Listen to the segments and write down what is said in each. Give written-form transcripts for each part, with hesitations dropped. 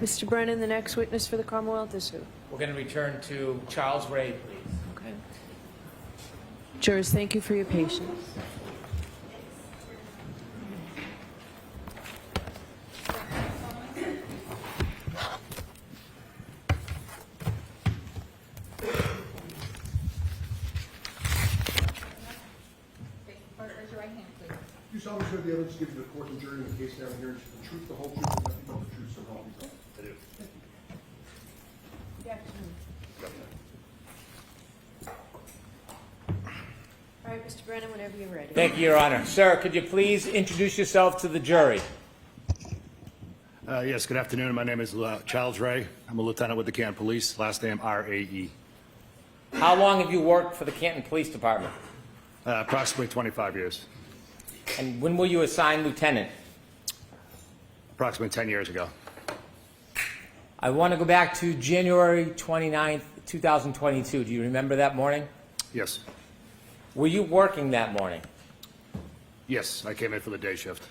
Mr. Brennan, the next witness for the Commonwealth is who? We're going to return to Charles Ray, please. Okay. Jurors, thank you for your patience. Raise your right hand, please. You solemnly swear the evidence given to the court and jury in the case now hearing the truth, the whole truth, and nothing but the truth, so help me God. I do. All right, Mr. Brennan, whenever you're ready. Thank you, Your Honor. Sir, could you please introduce yourself to the jury? Yes, good afternoon. My name is Charles Ray. I'm a lieutenant with the Canton Police. Last name R-A-E. How long have you worked for the Canton Police Department? Approximately 25 years. And when were you assigned lieutenant? Approximately 10 years ago. I want to go back to January 29th, 2022. Do you remember that morning? Yes. Were you working that morning? Yes, I came in for the day shift.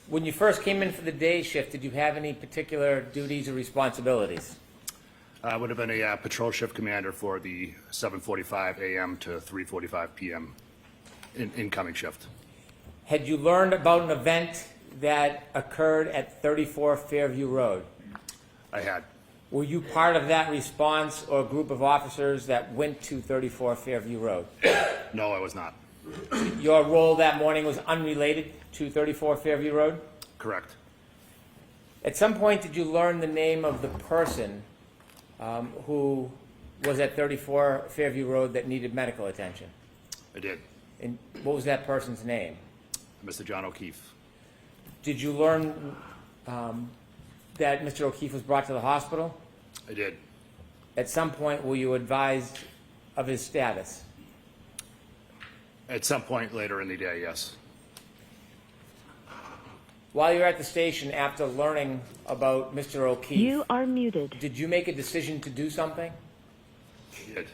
When you first came in for the day shift, did you have any particular duties or responsibilities? I would have been a patrol shift commander for the 7:45 a.m. to 3:45 p.m. Incoming shift. Had you learned about an event that occurred at 34 Fairview Road? I had. Were you part of that response or group of officers that went to 34 Fairview Road? No, I was not. Your role that morning was unrelated to 34 Fairview Road? Correct. At some point, did you learn the name of the person who was at 34 Fairview Road that needed medical attention? I did. And what was that person's name? Mr. John O'Keefe. Did you learn that Mr. O'Keefe was brought to the hospital? I did. At some point, were you advised of his status? At some point later in the day, yes. While you were at the station after learning about Mr. O'Keefe, You are muted. did you make a decision to do something? I did.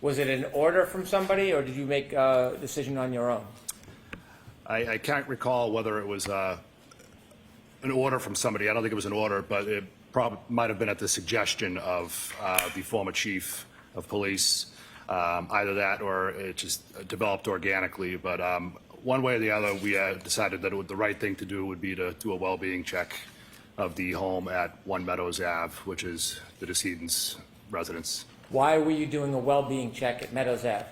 Was it an order from somebody, or did you make a decision on your own? I can't recall whether it was an order from somebody. I don't think it was an order, but it probably might have been at the suggestion of the former chief of police. Either that or it just developed organically. But one way or the other, we decided that the right thing to do would be to do a well-being check of the home at 1 Meadows Ave, which is the decedent's residence. Why were you doing a well-being check at Meadows Ave?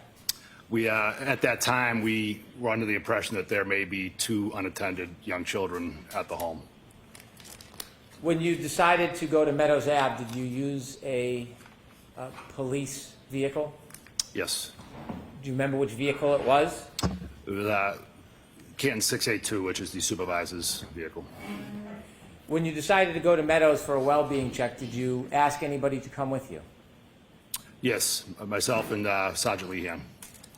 We, at that time, we were under the impression that there may be 2 unattended young children at the home. When you decided to go to Meadows Ave, did you use a police vehicle? Yes. Do you remember which vehicle it was? It was Canton 682, which is the supervisor's vehicle. When you decided to go to Meadows for a well-being check, did you ask anybody to come with you? Yes, myself and Sergeant Lehan.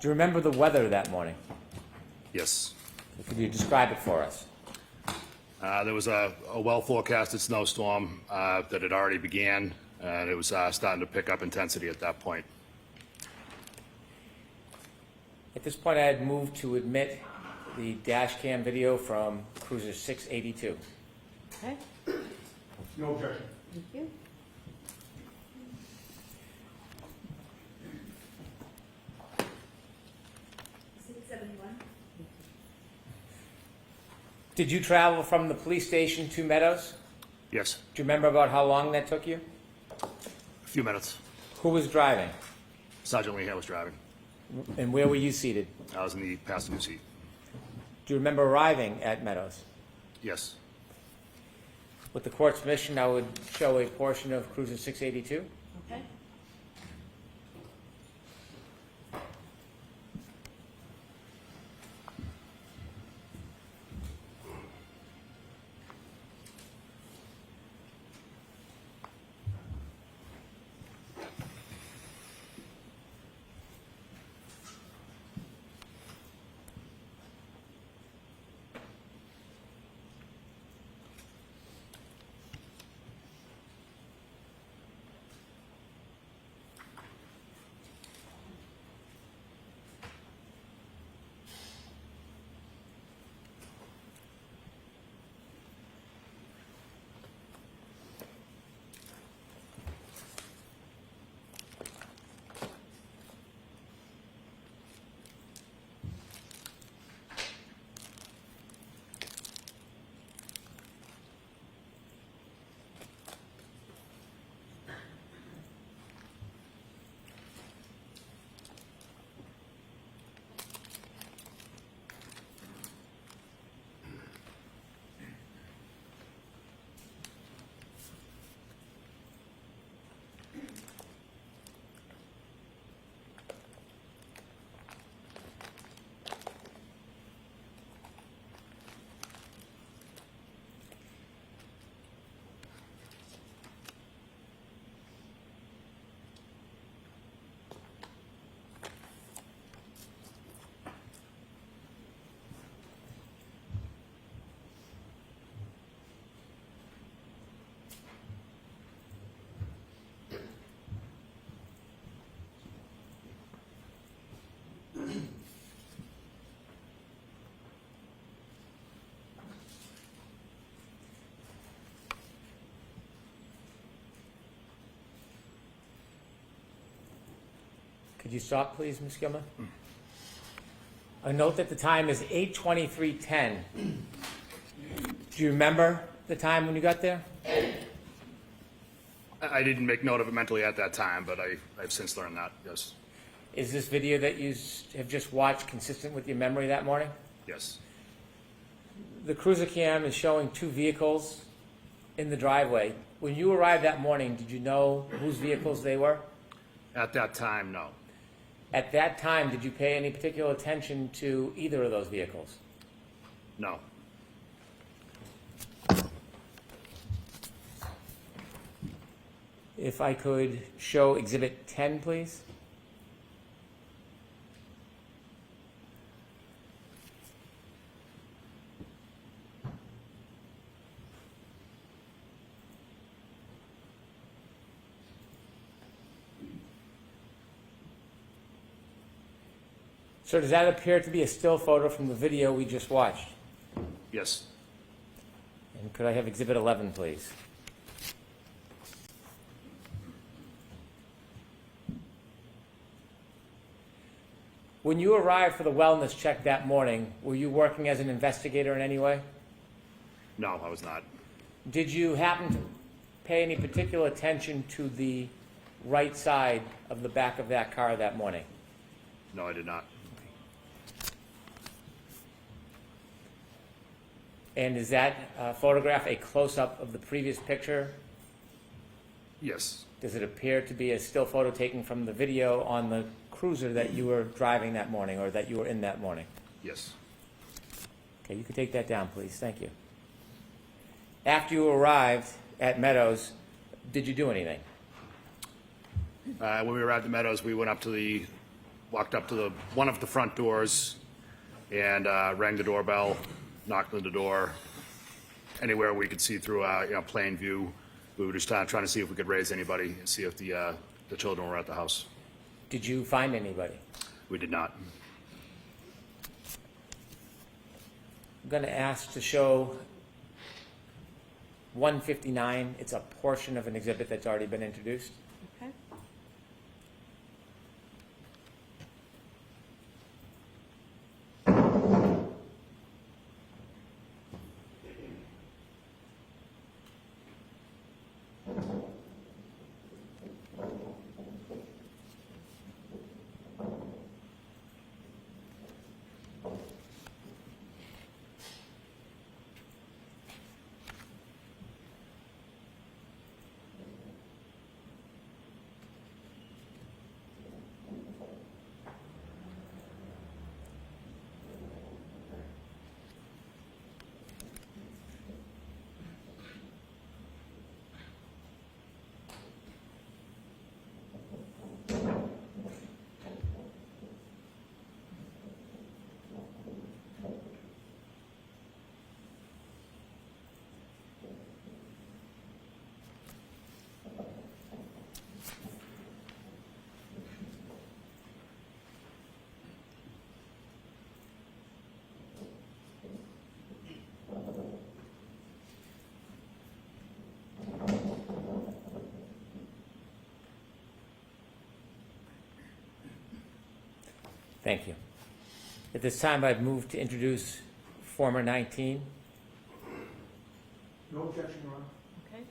Do you remember the weather that morning? Yes. Could you describe it for us? There was a well-forecasted snowstorm that had already began, and it was starting to pick up intensity at that point. At this point, I had moved to admit the dash cam video from Cruiser 682. Okay, No objection. thank you. Did you travel from the police station to Meadows? Yes, Do you remember about how long that took you? a few minutes. Who was driving? Sergeant Lehan was driving. And where were you seated? I was in the passenger seat. Do you remember arriving at Meadows? Yes. With the court's permission, I would show a portion of Cruiser 682. Okay. Could you stop, please, Ms. Gilman? A note that the time is 8:23:10. Do you remember the time when you got there? I didn't make note of it mentally at that time, but I've since learned that, yes. Is this video that you have just watched consistent with your memory that morning? Yes. The cruiser cam is showing two vehicles in the driveway. When you arrived that morning, did you know whose vehicles they were? At that time, no. At that time, did you pay any particular attention to either of those vehicles? No. If I could show Exhibit 10, please. Sir, does that appear to be a still photo from the video we just watched? Yes. And could I have Exhibit 11, please? When you arrived for the wellness check that morning, were you working as an investigator in any way? No, I was not. Did you happen to pay any particular attention to the right side of the back of that car that morning? No, I did not. And is that photograph a close-up of the previous picture? Yes. Does it appear to be a still photo taken from the video on the cruiser that you were driving that morning or that you were in that morning? Yes. Okay, you can take that down, please. Thank you. After you arrived at Meadows, did you do anything? When we arrived at Meadows, we walked up to one of the front doors and rang the doorbell, knocked on the door. Anywhere we could see through plain view, we were just trying to see if we could raise anybody and see if the children were at the house. Did you find anybody? We did not. I'm going to ask to show 159. It's a portion of an exhibit that's already been introduced. Okay. Thank you. At this time, I'd move to introduce former 19. No objection, Your Honor. Okay.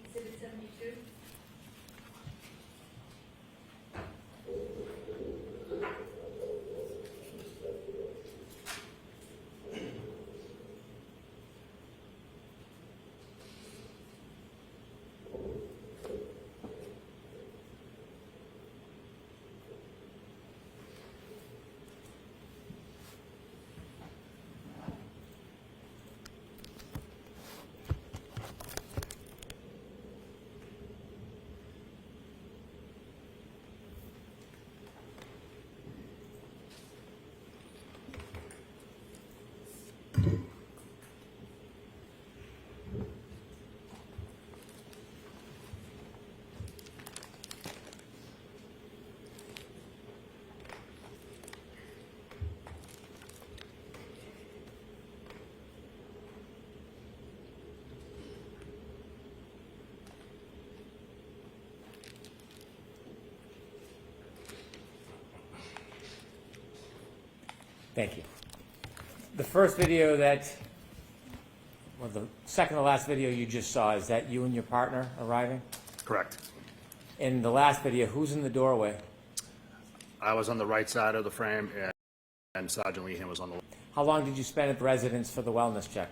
Exhibit 72. Thank you. The first video well, the second to last video you just saw, is that you and your partner arriving? Correct. In the last video, who's in the doorway? I was on the right side of the frame, and Sergeant Lehan was on the left. How long did you spend at the residence for the wellness check?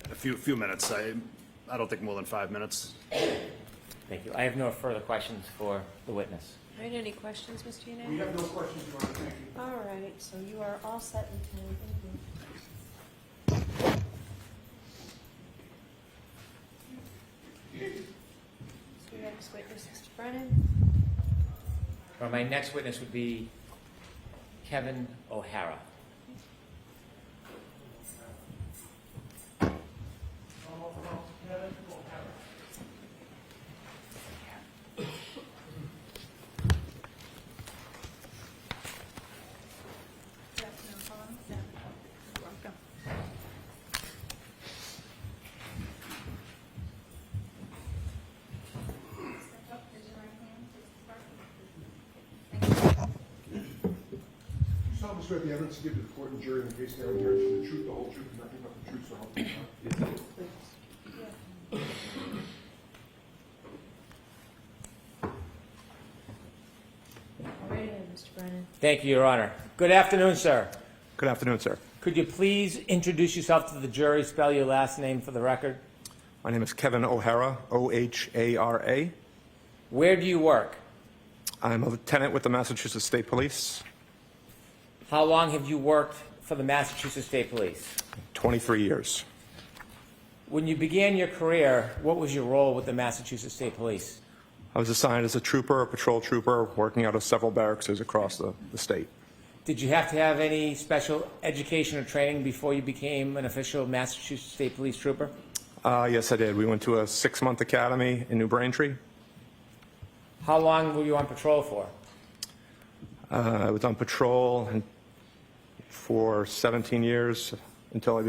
A few minutes. I don't think more than 5 minutes. Thank you. I have no further questions for the witness. All right, any questions, Mr. We Yanay? have no questions, Your Honor. Thank you. All right, so you are all set, Lieutenant. Thank you. So your next witness, Mr. Brennan. My next witness would be Kevin O'Hara. You solemnly swear the evidence you give to the court and jury in the case now and here is the truth, the whole truth, and nothing but the truth, so help you God? All right, Mr. Brennan. Thank you, Your Honor. Good afternoon, sir. Good afternoon, sir. Could you please introduce yourself to the jury, spell your last name for the record? My name is Kevin O'Hara, O-H-A-R-A. Where do you work? I'm a lieutenant with the Massachusetts State Police, How long have you worked for the Massachusetts State Police? 23 years. When you began your career, what was your role with the Massachusetts State Police? I was assigned as a trooper, a patrol trooper, working out of several barracks across the state. Did you have to have any special education or training before you became an official Massachusetts State Police trooper? Yes, I did. We went to a 6-month academy in New Braintree. How long were you on patrol for? I was on patrol for 17 years until I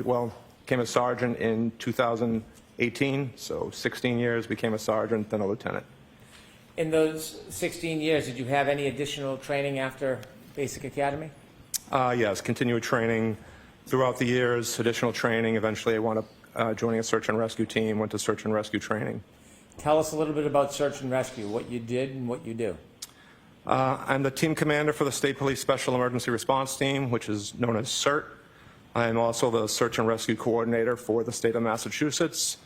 became a sergeant in 2018. So 16 years, became a sergeant, then a lieutenant. In those 16 years, did you have any additional training after basic academy? Yes, continued training throughout the years, additional training. Eventually, I wound up joining a search and rescue team, went to search and rescue training. Tell us a little bit about search and rescue, what you did and what you do. I'm the team commander for the State Police Special Emergency Response Team, which is known as CERT. I'm also the search and rescue coordinator for the state of Massachusetts.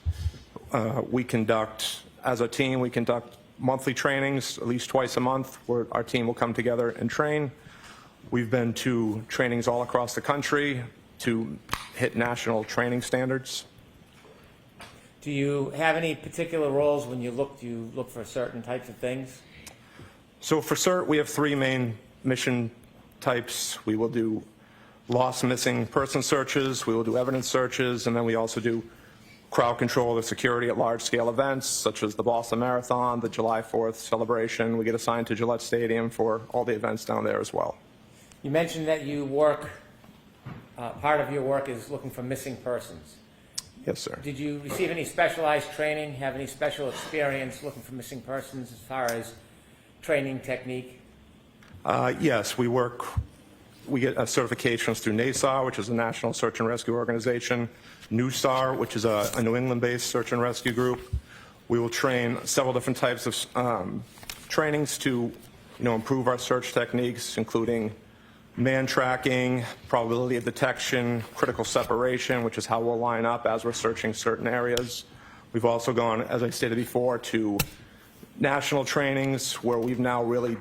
As a team, we conduct monthly trainings, at least twice a month, where our team will come together and train. We've been to trainings all across the country to hit national training standards. Do you have any particular roles when you look for certain types of things? So for CERT, we have 3 main mission types. We will do lost missing person searches, we will do evidence searches, and then we also do crowd control or security at large-scale events, such as the Boston Marathon, the July 4th celebration. We get assigned to Gillette Stadium for all the events down there as well. You mentioned that you work, part of your work is looking for missing persons. Yes, sir. Did you receive any specialized training, have any special experience looking for missing persons as far as training technique? Yes, we get certifications through NASAR, which is a National Search and Rescue Organization, NUSAR, which is a New England-based search and rescue group. We will train several different types of trainings to improve our search techniques, including man tracking, probability of detection, critical separation, which is how we'll line up as we're searching certain areas. We've also gone, as I stated before, to national trainings where we've now really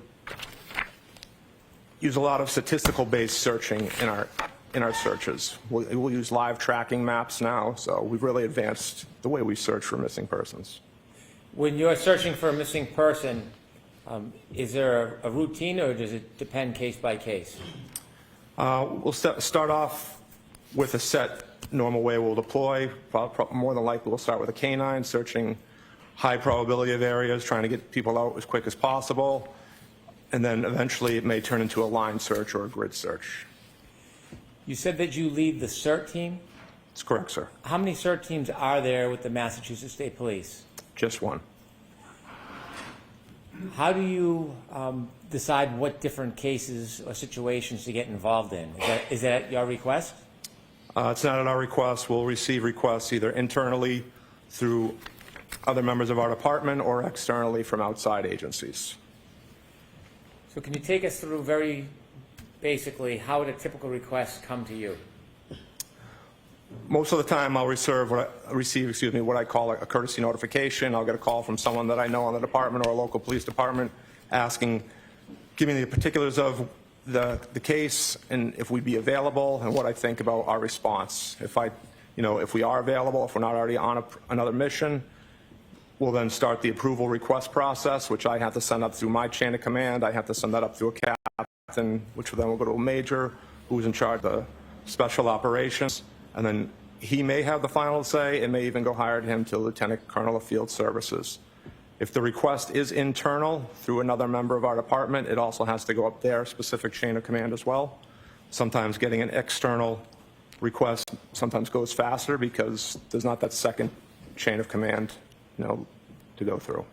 used a lot of statistical-based searching in our searches. We'll use live tracking maps now, so we've really advanced the way we search for missing persons. When you're searching for a missing person, is there a routine or does it depend case by case? We'll start off with a set normal way we'll deploy. More than likely, we'll start with a canine, searching high probability of areas, trying to get people out as quick as possible. And then eventually it may turn into a line search or a grid search. You said that you lead the CERT team. That's correct, sir. How many CERT teams are there with the Massachusetts State Police? Just one. How do you decide what different cases or situations to get involved in? Is that your request? It's not at our request. We'll receive requests either internally through other members of our department or externally from outside agencies. So can you take us through very basically how would a typical request come to you? Most of the time, I'll receive what I call a courtesy notification. I'll get a call from someone that I know in the department or a local police department asking, giving me the particulars of the case and if we'd be available and what I think about our response. If we are available, if we're not already on another mission, we'll then start the approval request process, which I have to send up through my chain of command. I have to send that up through a captain, which then will go to a major who's in charge of the special operations. And then he may have the final say. It may even go higher to him to Lieutenant Colonel of Field Services. If the request is internal through another member of our department, it also has to go up their specific chain of command as well. Sometimes getting an external request sometimes goes faster because there's not that second chain of command, to go through.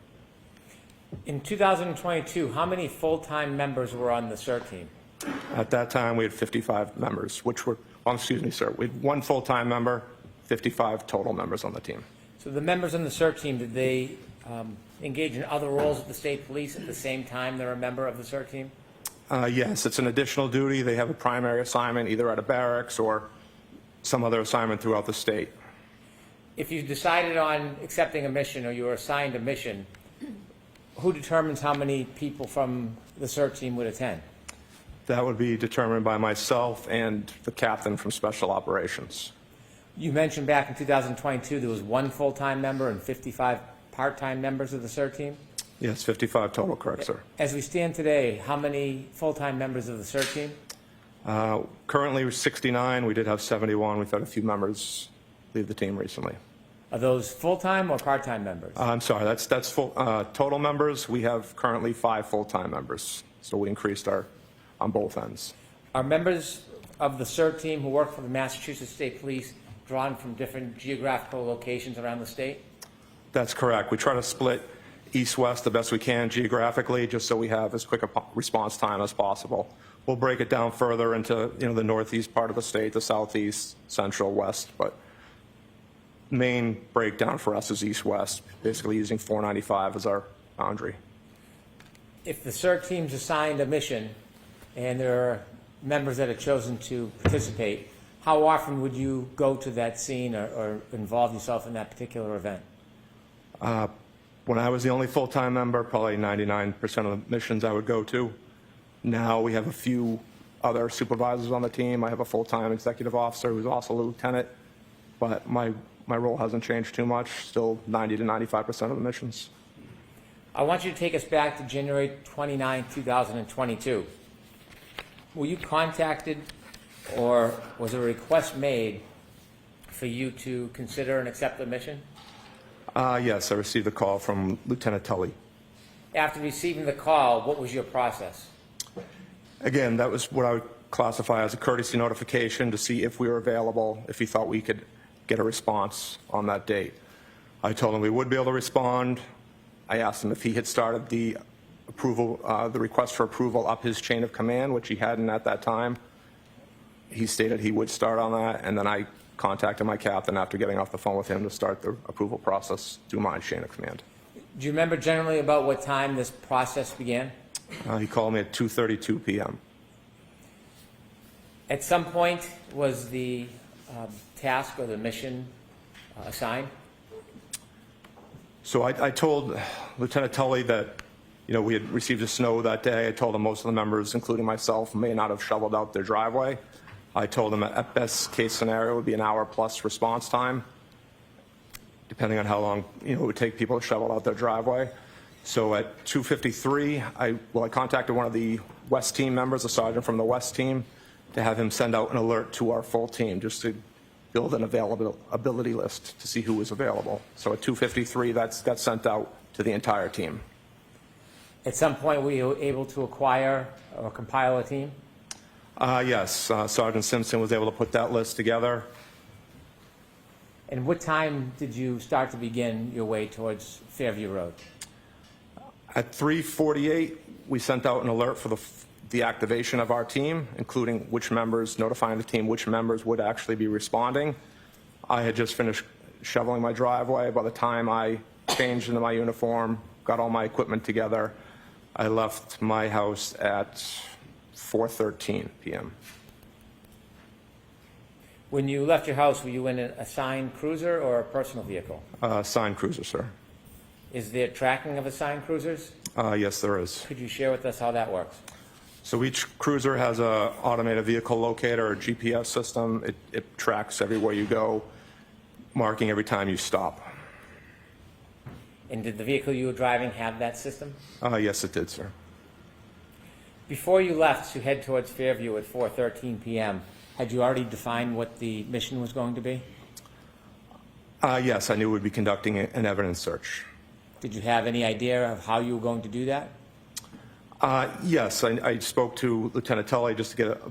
In 2022, how many full-time members were on the CERT team? At that time, we had 55 members, which were, excuse me, sir, we had one full-time member, 55 total members on the team. So the members on the CERT team, did they engage in other roles at the state police at the same time they're a member of the CERT team? Yes, it's an additional duty. They have a primary assignment either at a barracks or some other assignment throughout the state. If you decided on accepting a mission or you were assigned a mission, who determines how many people from the CERT team would attend? That would be determined by myself and the captain from Special Operations. You mentioned back in 2022 there was one full-time member and 55 part-time members of the CERT team? Yes, 55 total, correct, sir. As we stand today, how many full-time members of the CERT team? Currently, we're 69. We did have 71. We've had a few members leave the team recently. Are those full-time or part-time members? I'm sorry, that's full, total members. We have currently 5 full-time members, so we increased on both ends. Are members of the CERT team who work for the Massachusetts State Police drawn from different geographical locations around the state? That's correct. We try to split east-west the best we can geographically, just so we have as quick a response time as possible. We'll break it down further into the northeast part of the state, the southeast, central, west, but main breakdown for us is east-west, basically using 495 as our boundary. If the CERT team's assigned a mission and there are members that have chosen to participate, how often would you go to that scene or involve yourself in that particular event? When I was the only full-time member, probably 99% of the missions I would go to. Now we have a few other supervisors on the team. I have a full-time executive officer who's also a lieutenant, but my role hasn't changed too much, still 90 to 95% of the missions. I want you to take us back to January 29, 2022. Were you contacted or was a request made for you to consider and accept the mission? Yes, I received a call from Lieutenant Tully. After receiving the call, what was your process? Again, that was what I would classify as a courtesy notification to see if we were available, if he thought we could get a response on that date. I told him we would be able to respond. I asked him if he had started the approval, the request for approval up his chain of command, which he hadn't at that time. He stated he would start on that, and then I contacted my captain after getting off the phone with him to start the approval process through my chain of command. Do you remember generally about what time this process began? He called me at 2:32 p.m. At some point, was the task or the mission assigned? So I told Lieutenant Tully that, we had received a snow that day. I told him most of the members, including myself, may not have shoveled out their driveway. I told him at best case scenario it would be an hour plus response time, depending on how long it would take people to shovel out their driveway. So at 2:53, I contacted one of the West team members, a sergeant from the West team, to have him send out an alert to our full team, just to build an availability list to see who was available. So at 2:53, that got sent out to the entire team. At some point, were you able to acquire or compile a team? Yes, Sergeant Simpson was able to put that list together. And what time did you start to begin your way towards Fairview Road? At 3:48, we sent out an alert for the activation of our team, including which members, notifying the team which members would actually be responding. I had just finished shoveling my driveway. By the time I changed into my uniform, got all my equipment together, I left my house at 4:13 p.m. When you left your house, were you in an assigned cruiser or a personal vehicle? Signed cruiser, sir. Is there tracking of assigned cruisers? Yes, there is. Could you share with us how that works? So each cruiser has a automated vehicle locator or GPS system. It tracks everywhere you go, marking every time you stop. And did the vehicle you were driving have that system? Yes, it did, sir. Before you left to head towards Fairview at 4:13 p.m., had you already defined what the mission was going to be? Yes, I knew we'd be conducting an evidence search. Did you have any idea of how you were going to do that? Yes, I spoke to Lieutenant Tully just to get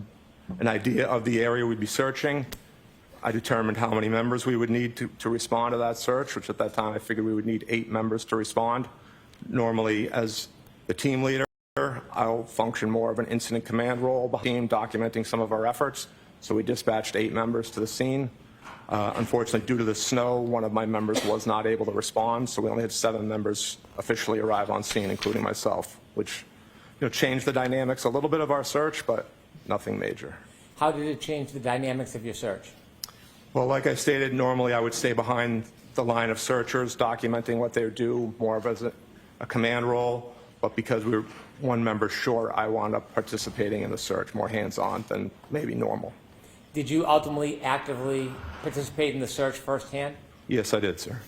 an idea of the area we'd be searching. I determined how many members we would need to respond to that search, which at that time I figured we would need 8 members to respond. Normally, as the team leader, I'll function more of an incident command role, team documenting some of our efforts. So we dispatched 8 members to the scene. Unfortunately, due to the snow, one of my members was not able to respond, so we only had 7 members officially arrive on scene, including myself, which changed the dynamics a little bit of our search, but nothing major. How did it change the dynamics of your search? Well, like I stated, normally I would stay behind the line of searchers, documenting what they do, more of as a command role, but because we were 1 member short, I wound up participating in the search, more hands-on than maybe normal. Did you ultimately actively participate in the search firsthand? Yes, I did, sir.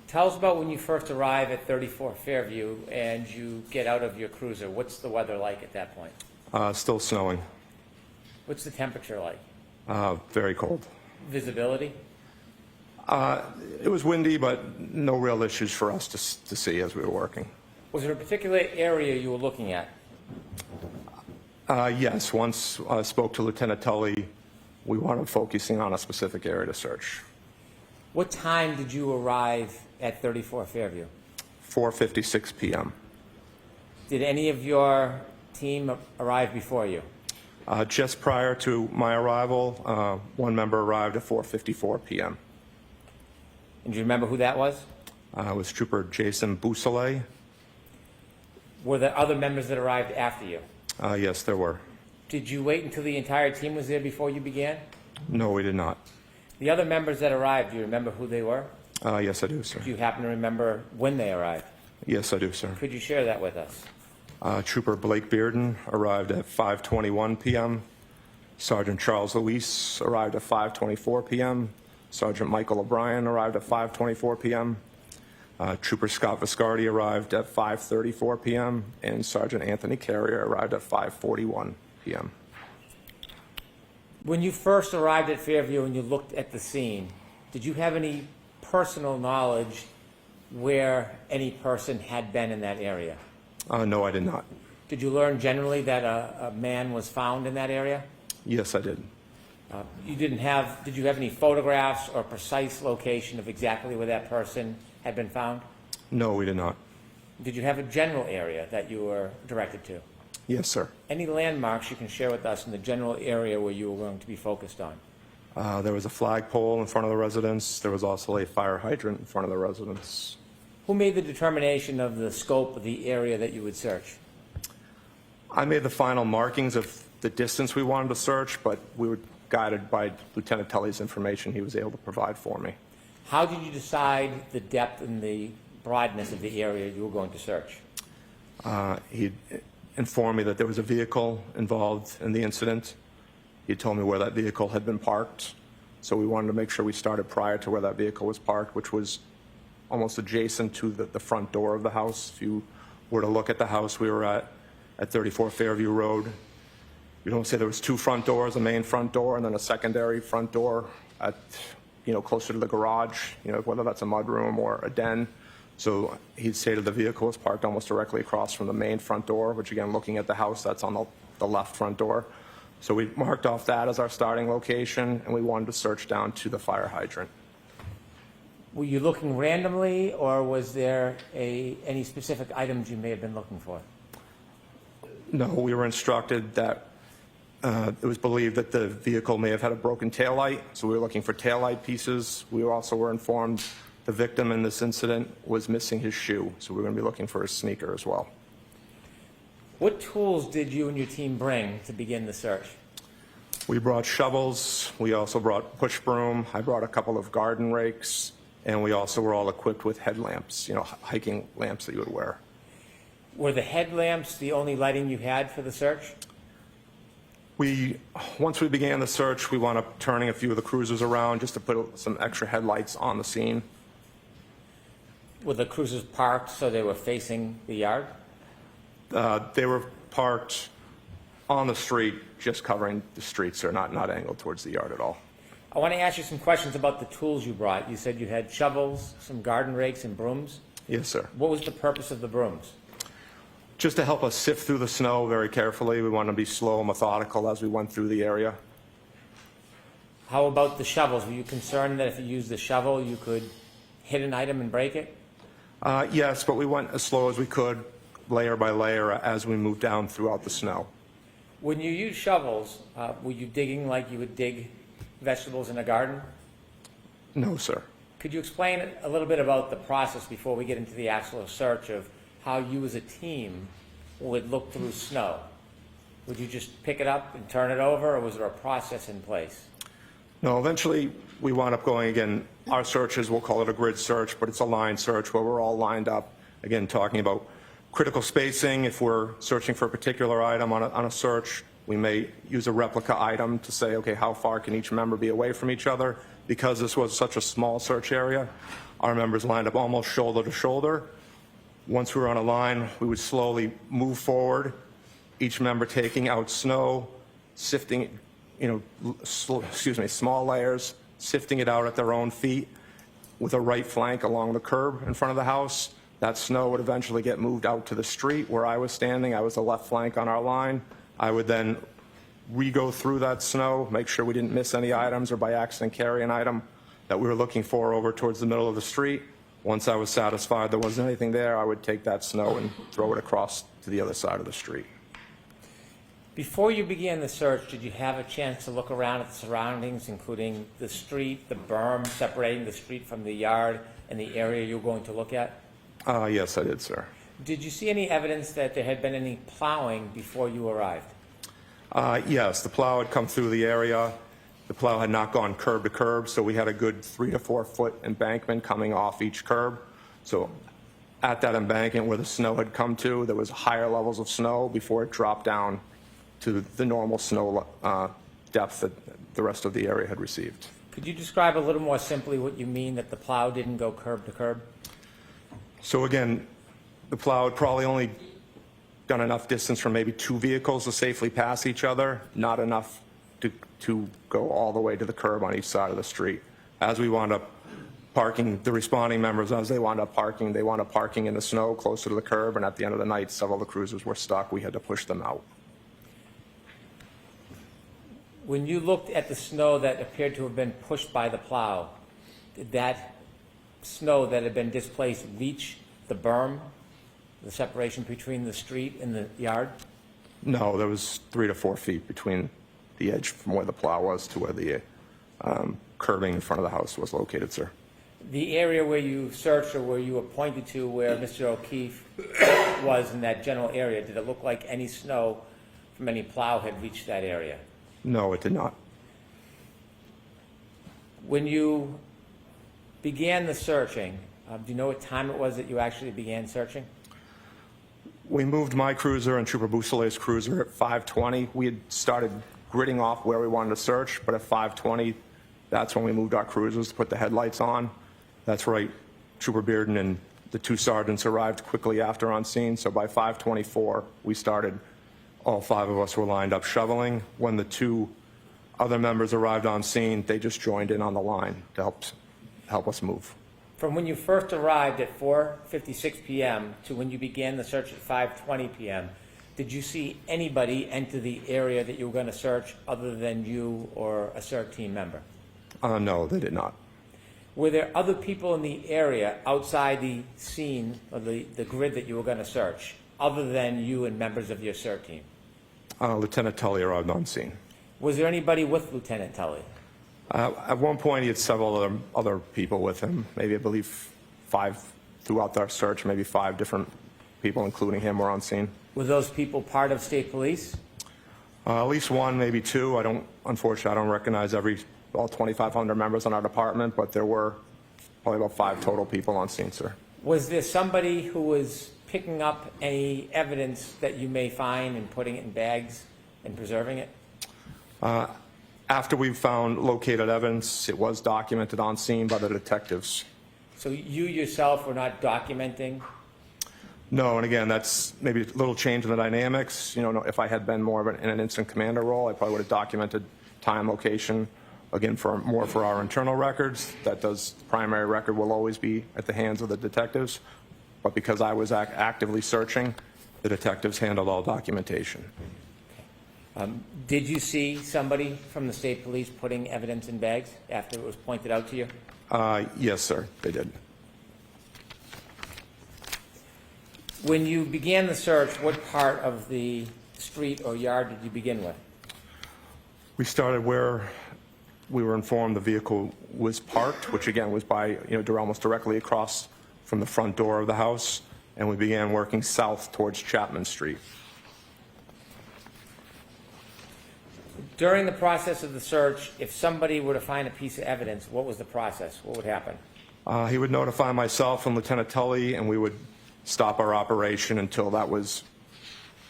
Tell us about when you first arrive at 34 Fairview and you get out of your cruiser. What's the weather like at that point? Still snowing. What's the temperature like? Very cold. Visibility? It was windy, but no real issues for us to see as we were working. Was there a particular area you were looking at? Yes, once I spoke to Lieutenant Tully, we wanted focusing on a specific area to search. What time did you arrive at 34 Fairview? 4:56 p.m. Did any of your team arrive before you? Just prior to my arrival, 1 member arrived at 4:54 p.m. And do you remember who that was? It was Trooper Jason Bousselet. Were there other members that arrived after you? Yes, there were. Did you wait until the entire team was there before you began? No, we did not. The other members that arrived, do you remember who they were? Yes, I do, sir. Do you happen to remember when they arrived? Yes, I do, sir. Could you share that with us? Trooper Blake Bearden arrived at 5:21 p.m. Sergeant Charles Luis arrived at 5:24 p.m. Sergeant Michael O'Brien arrived at 5:24 p.m. Trooper Scott Viscardi arrived at 5:34 p.m. and Sergeant Anthony Carrier arrived at 5:41 p.m. When you first arrived at Fairview and you looked at the scene, did you have any personal knowledge where any person had been in that area? No, I did not. Did you learn generally that a man was found in that area? Yes, I did. Did you have any photographs or precise location of exactly where that person had been found? No, we did not. Did you have a general area that you were directed to? Yes, sir. Any landmarks you can share with us in the general area where you were going to be focused on? There was a flagpole in front of the residence. There was also a fire hydrant in front of the residence. Who made the determination of the scope of the area that you would search? I made the final markings of the distance we wanted to search, but we were guided by Lieutenant Tully's information he was able to provide for me. How did you decide the depth and the broadness of the area you were going to search? He informed me that there was a vehicle involved in the incident. He told me where that vehicle had been parked, so we wanted to make sure we started prior to where that vehicle was parked, which was almost adjacent to the front door of the house. If you were to look at the house we were at 34 Fairview Road, you don't say there was 2 front doors, a main front door and then a secondary front door at, closer to the garage, whether that's a mudroom or a den. So he'd stated the vehicle was parked almost directly across from the main front door, which again, looking at the house, that's on the left front door. So we marked off that as our starting location, and we wanted to search down to the fire hydrant. Were you looking randomly, or was there any specific items you may have been looking for? No, we were instructed that it was believed that the vehicle may have had a broken taillight, so we were looking for taillight pieces. We also were informed the victim in this incident was missing his shoe, so we were going to be looking for his sneaker as well. What tools did you and your team bring to begin the search? We brought shovels, we also brought push broom, I brought a couple of garden rakes, and we also were all equipped with headlamps, you know, hiking lamps that you would wear. Were the headlamps the only lighting you had for the search? Once we began the search, we wound up turning a few of the cruisers around just to put some extra headlights on the scene. Were the cruisers parked so they were facing the yard? They were parked on the street, just covering the street, sir, not angled towards the yard at all. I want to ask you some questions about the tools you brought. You said you had shovels, some garden rakes, and brooms. Yes, sir. What was the purpose of the brooms? Just to help us sift through the snow very carefully. We wanted to be slow and methodical as we went through the area. How about the shovels? Were you concerned that if you used the shovel, you could hit an item and break it? Yes, but we went as slow as we could, layer by layer, as we moved down throughout the snow. When you use shovels, were you digging like you would dig vegetables in a garden? No, sir. Could you explain a little bit about the process before we get into the actual search of how you as a team would look through snow? Would you just pick it up and turn it over, or was there a process in place? No, eventually we wound up going again. Our searches, we'll call it a grid search, but it's a line search where we're all lined up. Again, talking about critical spacing. If we're searching for a particular item on a search, we may use a replica item to say, okay, how far can each member be away from each other? Because this was such a small search area, our members lined up almost shoulder to shoulder. Once we were on a line, we would slowly move forward, each member taking out snow, sifting, small layers, sifting it out at their own feet with a right flank along the curb in front of the house. That snow would eventually get moved out to the street where I was standing. I was the left flank on our line. I would then re-go through that snow, make sure we didn't miss any items or by accident carry an item that we were looking for over towards the middle of the street. Once I was satisfied there wasn't anything there, I would take that snow and throw it across to the other side of the street. Before you began the search, did you have a chance to look around at the surroundings, including the street, the berm separating the street from the yard, and the area you were going to look at? Yes, I did, sir. Did you see any evidence that there had been any plowing before you arrived? Yes, the plow had come through the area. The plow had not gone curb to curb, so we had a good 3 to 4 foot embankment coming off each curb. So at that embankment where the snow had come to, there was higher levels of snow before it dropped down to the normal snow depth that the rest of the area had received. Could you describe a little more simply what you mean that the plow didn't go curb to curb? So again, the plow had probably only done enough distance for maybe 2 vehicles to safely pass each other, not enough to go all the way to the curb on each side of the street. As we wound up parking, the responding members, as they wound up parking in the snow closer to the curb, and at the end of the night, several of the cruisers were stuck. We had to push them out. When you looked at the snow that appeared to have been pushed by the plow, did that snow that had been displaced reach the berm, the separation between the street and the yard? No, there was 3 to 4 feet between the edge from where the plow was to where the curbing in front of the house was located, sir. The area where you searched or where you were pointed to where Mr. O'Keefe was in that general area, did it look like any snow from any plow had reached that area? No, it did not. When you began the searching, do you know what time it was that you actually began searching? We moved my cruiser and Trooper Boussolet's cruiser at 5:20. We had started gridding off where we wanted to search, but at 5:20, that's when we moved our cruisers to put the headlights on. That's right. Trooper Bearden and the 2 sergeants arrived quickly after on scene, so by 5:24, we started. All 5 of us were lined up shoveling. When the 2 other members arrived on scene, they just joined in on the line to help us move. From when you first arrived at 4:56 p.m. to when you began the search at 5:20 p.m., did you see anybody enter the area that you were going to search other than you or a CERT team member? No, they did not. Were there other people in the area outside the scene or the grid that you were going to search, other than you and members of your CERT team? Lieutenant Tully arrived on scene. Was there anybody with Lieutenant Tully? At one point, he had several other people with him, maybe I believe 5 throughout our search, maybe 5 different people, including him, were on scene. Were those people part of state police? At least 1, maybe 2. Unfortunately, I don't recognize all 2,500 members on our department, but there were probably about 5 total people on scene, sir. Was there somebody who was picking up any evidence that you may find and putting it in bags and preserving it? After we found located evidence, it was documented on scene by the detectives. So you yourself were not documenting? No, and again, that's maybe a little change in the dynamics. If I had been more of in an incident commander role, I probably would have documented time, location, again, more for our internal records. The primary record will always be at the hands of the detectives. But because I was actively searching, the detectives handled all documentation. Did you see somebody from the state police putting evidence in bags after it was pointed out to you? Yes, sir, they did. When you began the search, what part of the street or yard did you begin with? We started where we were informed the vehicle was parked, which again was by, almost directly across from the front door of the house, and we began working south towards Chapman Street. During the process of the search, if somebody were to find a piece of evidence, what was the process? What would happen? He would notify myself and Lieutenant Tully, and we would stop our operation until that was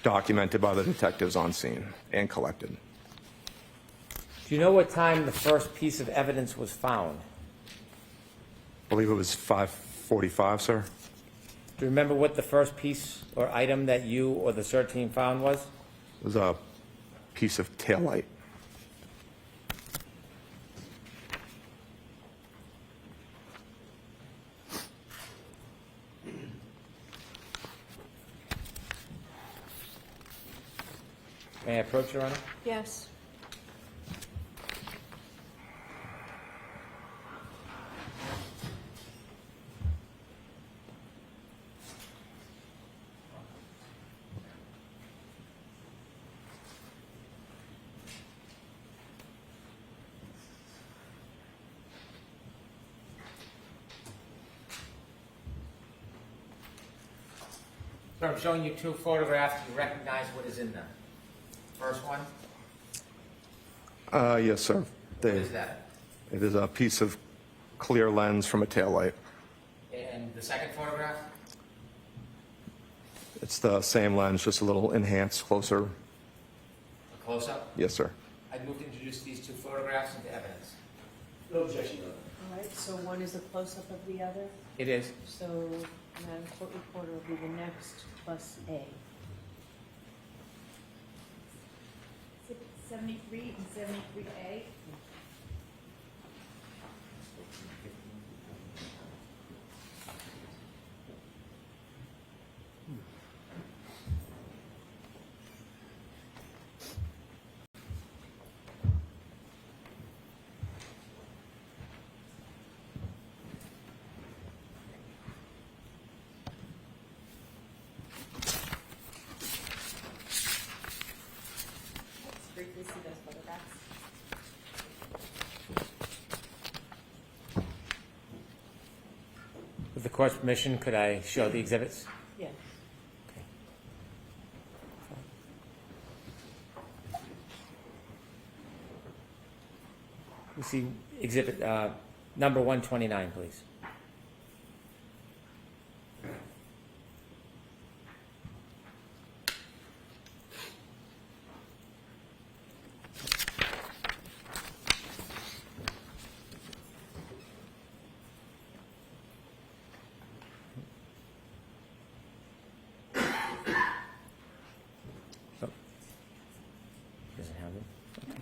documented by the detectives on scene and collected. Do you know what time the first piece of evidence was found? I believe it was 5:45, sir. Do you remember what the first piece or item that you or the CERT team found was? It was a piece of taillight. May I approach, Your Honor? Yes. So I'm showing you 2 photographs. Do you recognize what is in them? First one? Yes, sir. What is that? It is a piece of clear lens from a taillight. And the second photograph? It's the same lens, just a little enhanced, closer. A close-up? Yes, sir. I'd move to introduce these 2 photographs into evidence. No objection, Your Honor. All right, so one is a close-up of the other. It is. So Madam Court Reporter will be the next, plus A. 73 and 73A. Let's briefly see those photographs. With the court's permission, could I show the exhibits? Yes. We see exhibit number 129, please. Oh. Doesn't have them? Okay.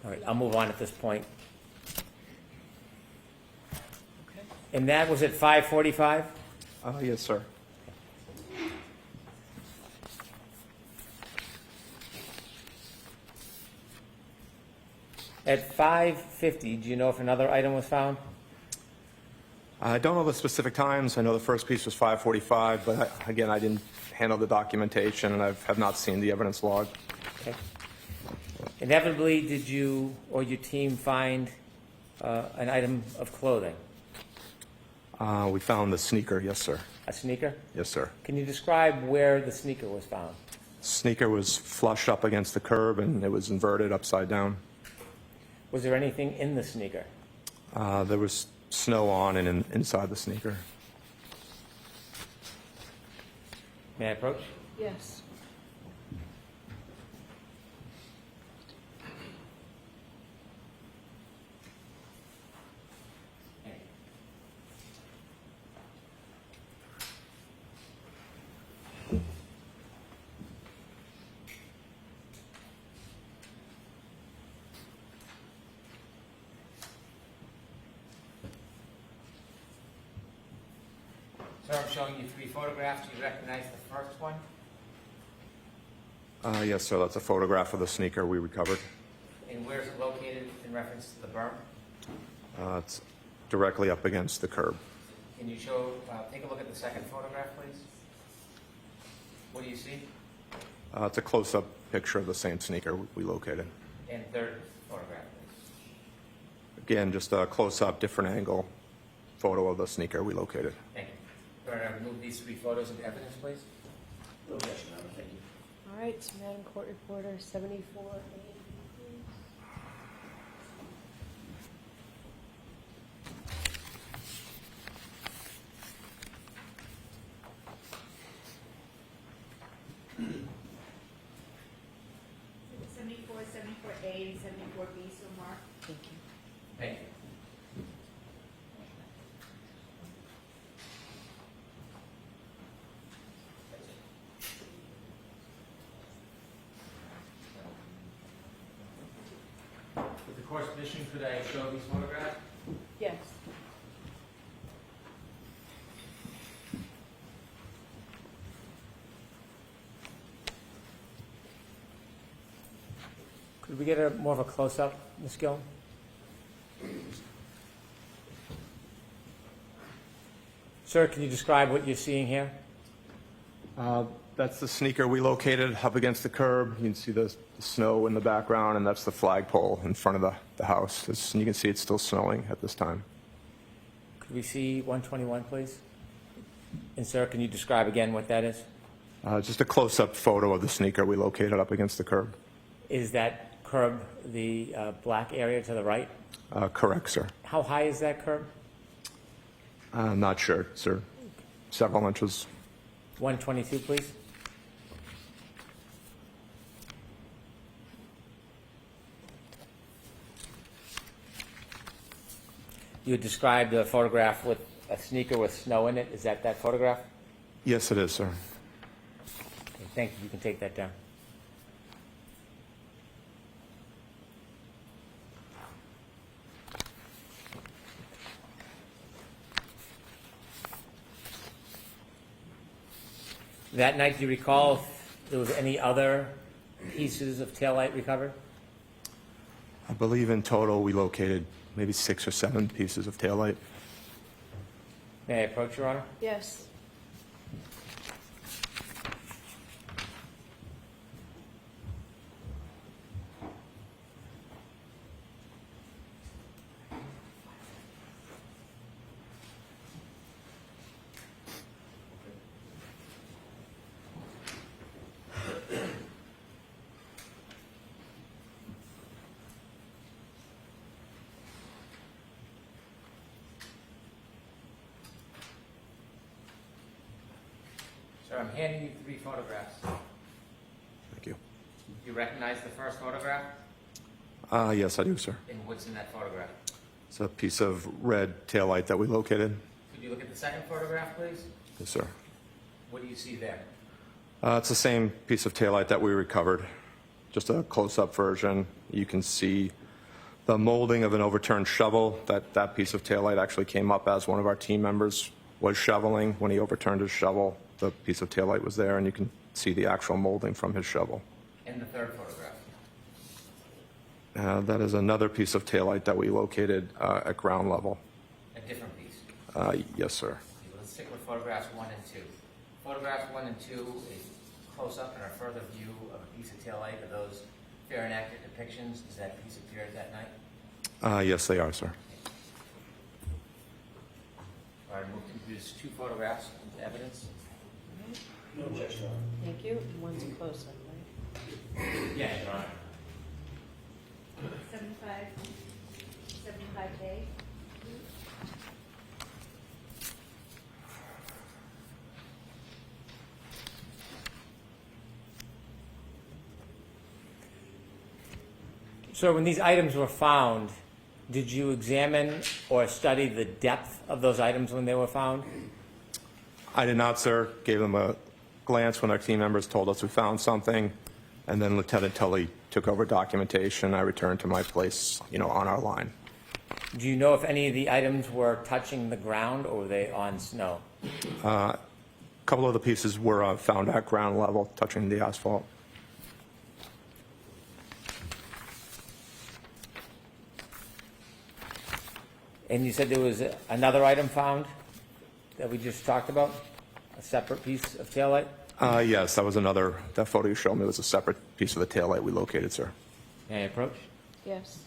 All right, I'll move on at this point. And that was at 5:45? Yes, sir. At 5:50, do you know if another item was found? I don't know the specific times. I know the first piece was 5:45, but again, I didn't handle the documentation, and I have not seen the evidence log. Okay. Inevitably, did you or your team find an item of clothing? We found the sneaker, yes, sir. A sneaker? Yes, sir. Can you describe where the sneaker was found? Sneaker was flush up against the curb, and it was inverted upside down. Was there anything in the sneaker? There was snow on and inside the sneaker. May I approach? Yes. Sir, I'm showing you 3 photographs. Do you recognize the first one? Yes, sir, that's a photograph of the sneaker we recovered. And where is it located in reference to the berm? It's directly up against the curb. Can you show, take a look at the second photograph, please? What do you see? It's a close-up picture of the same sneaker we located. And third photograph, please. Again, just a close-up, different angle photo of the sneaker we located. Thank you. All right, remove these 3 photos into evidence, please. No objection, Your Honor. Thank you. All right, Madam Court Reporter, 74A. Seventy-four, 74A, and 74B, so marked. Thank you. Thank you. With the court's permission, could I show these photographs? Yes. Could we get a more of a close-up, Ms. Gillen? Sir, can you describe what you're seeing here? That's the sneaker we located up against the curb. You can see the snow in the background, and that's the flagpole in front of the house. And you can see it's still snowing at this time. Could we see 121, please? And sir, can you describe again what that is? Just a close-up photo of the sneaker we located up against the curb. Is that curb the black area to the right? Correct, sir. How high is that curb? Not sure, sir. Several inches. 122, please. You had described a photograph with a sneaker with snow in it. Is that photograph? Yes, it is, sir. Okay, thank you. You can take that down. That night, do you recall if there was any other pieces of taillight recovered? I believe in total we located maybe 6 or 7 pieces of taillight. May I approach, Your Honor? Yes. Sir, I'm handing you 3 photographs. Thank you. Do you recognize the first photograph? Yes, I do, sir. And what's in that photograph? It's a piece of red taillight that we located. Could you look at the second photograph, please? Yes, sir. What do you see there? It's the same piece of taillight that we recovered, just a close-up version. You can see the molding of an overturned shovel. That piece of taillight actually came up as one of our team members was shoveling. When he overturned his shovel, the piece of taillight was there, and you can see the actual molding from his shovel. And the third photograph? That is another piece of taillight that we located at ground level. A different piece. Yes, sir. Okay, let's stick with photographs 1 and 2. Photographs 1 and 2, a close-up and a further view of a piece of taillight. Are those fair and accurate depictions? Does that piece appear that night? Yes, they are, sir. All right, move to produce 2 photographs into evidence. No objection, Your Honor. Thank you. One's a close-up, right? Yeah, Your Honor. 75A. So when these items were found, did you examine or study the depth of those items when they were found? I did not, sir. Gave them a glance when our team members told us we found something, and then Lieutenant Tully took over documentation. I returned to my place, on our line. Do you know if any of the items were touching the ground or were they on snow? A couple of the pieces were found at ground level, touching the asphalt. And you said there was another item found that we just talked about? A separate piece of taillight? Yes, that photo you showed me was a separate piece of the taillight we located, sir. May I approach? Yes.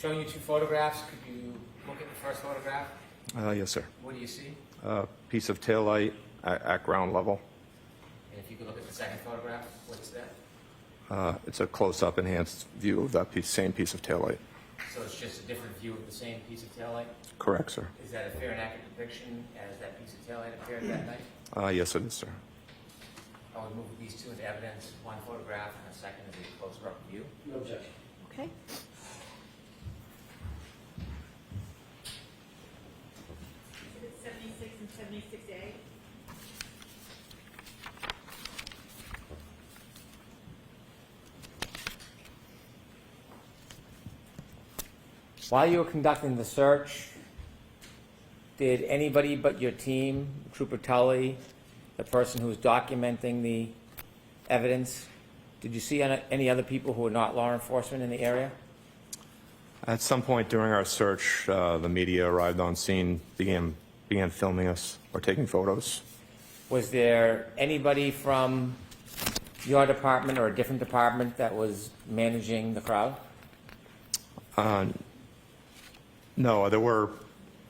Showing you 2 photographs, could you look at the first photograph? Yes, sir. What do you see? Piece of taillight at ground level. And if you could look at the second photograph, what's that? It's a close-up enhanced view of that same piece of taillight. So it's just a different view of the same piece of taillight? Correct, sir. Is that a fair and accurate depiction as that piece of taillight appeared that night? Yes, it is, sir. I would move these 2 into evidence, 1 photograph and a second is a closer-up view. No objection. Okay. Exhibit 76 and 76A. While you were conducting the search, did anybody but your team, Trooper Tully, the person who was documenting the evidence, did you see any other people who were not law enforcement in the area? At some point during our search, the media arrived on scene, began filming us or taking photos. Was there anybody from your department or a different department that was managing the crowd? No, there were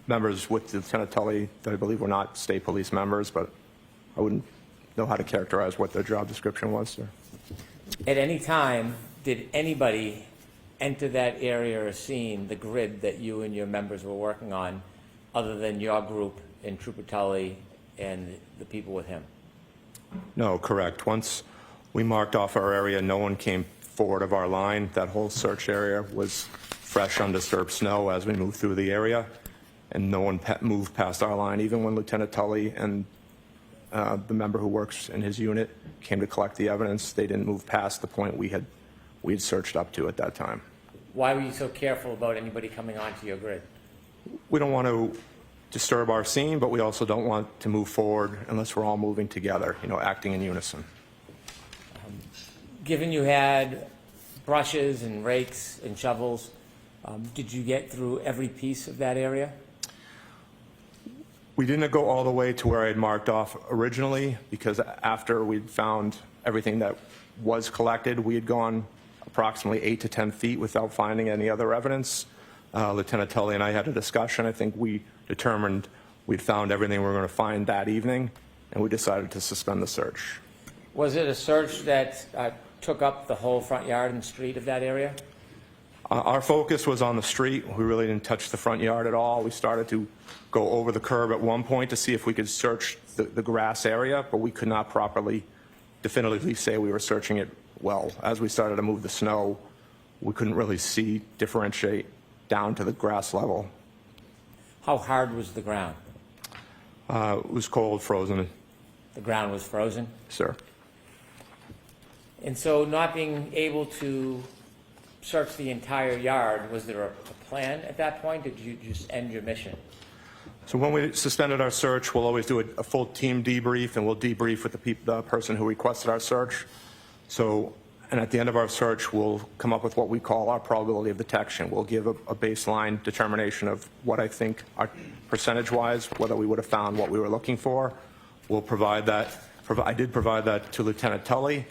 members with Lieutenant Tully that I believe were not state police members, but I wouldn't know how to characterize what their job description was, sir. At any time, did anybody enter that area or scene, the grid that you and your members were working on, other than your group and Trooper Tully and the people with him? No, correct. Once we marked off our area, no one came forward of our line. That whole search area was fresh, undisturbed snow as we moved through the area, and no one moved past our line. Even when Lieutenant Tully and the member who works in his unit came to collect the evidence, they didn't move past the point we had searched up to at that time. Why were you so careful about anybody coming onto your grid? We don't want to disturb our scene, but we also don't want to move forward unless we're all moving together, acting in unison. Given you had brushes and rakes and shovels, did you get through every piece of that area? We didn't go all the way to where I had marked off originally, because after we'd found everything that was collected, we had gone approximately 8 to 10 feet without finding any other evidence. Lieutenant Tully and I had a discussion. I think we determined we'd found everything we were going to find that evening, and we decided to suspend the search. Was it a search that took up the whole front yard and street of that area? Our focus was on the street. We really didn't touch the front yard at all. We started to go over the curb at one point to see if we could search the grass area, but we could not properly, definitively say we were searching it well. As we started to move the snow, we couldn't really differentiate down to the grass level. How hard was the ground? It was cold, frozen, The ground was frozen? sir. And so not being able to search the entire yard, was there a plan at that point? Did you just end your mission? So when we suspended our search, we'll always do a full team debrief, and we'll debrief with the person who requested our search. So, and at the end of our search, we'll come up with what we call our probability of detection. We'll give a baseline determination of what I think, our percentage-wise, whether we would have found what we were looking for. We'll provide that. I did provide that to Lieutenant Tully.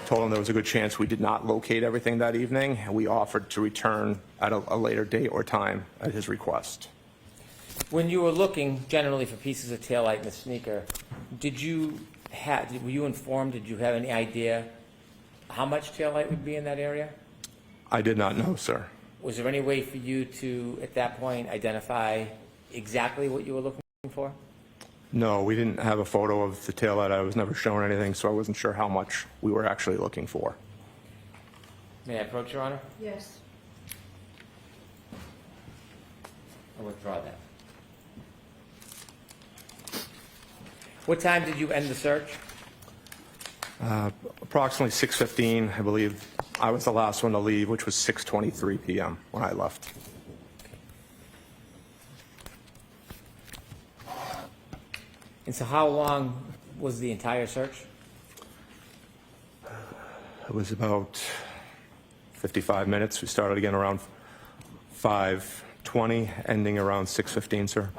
Told him there was a good chance we did not locate everything that evening, and we offered to return at a later date or time at his request. When you were looking generally for pieces of taillight in the sneaker, were you informed, did you have any idea how much taillight would be in that area? I did not know, sir. Was there any way for you to, at that point, identify exactly what you were looking for? No, we didn't have a photo of the taillight. I was never shown anything, so I wasn't sure how much we were actually looking for. May I approach, Your Honor? Yes. I'll withdraw that. What time did you end the search? Approximately 6:15, I believe. I was the last one to leave, which was 6:23 p.m. when I left. And so how long was the entire search? It was about 55 minutes. We started again around 5:20, ending around 6:15, sir.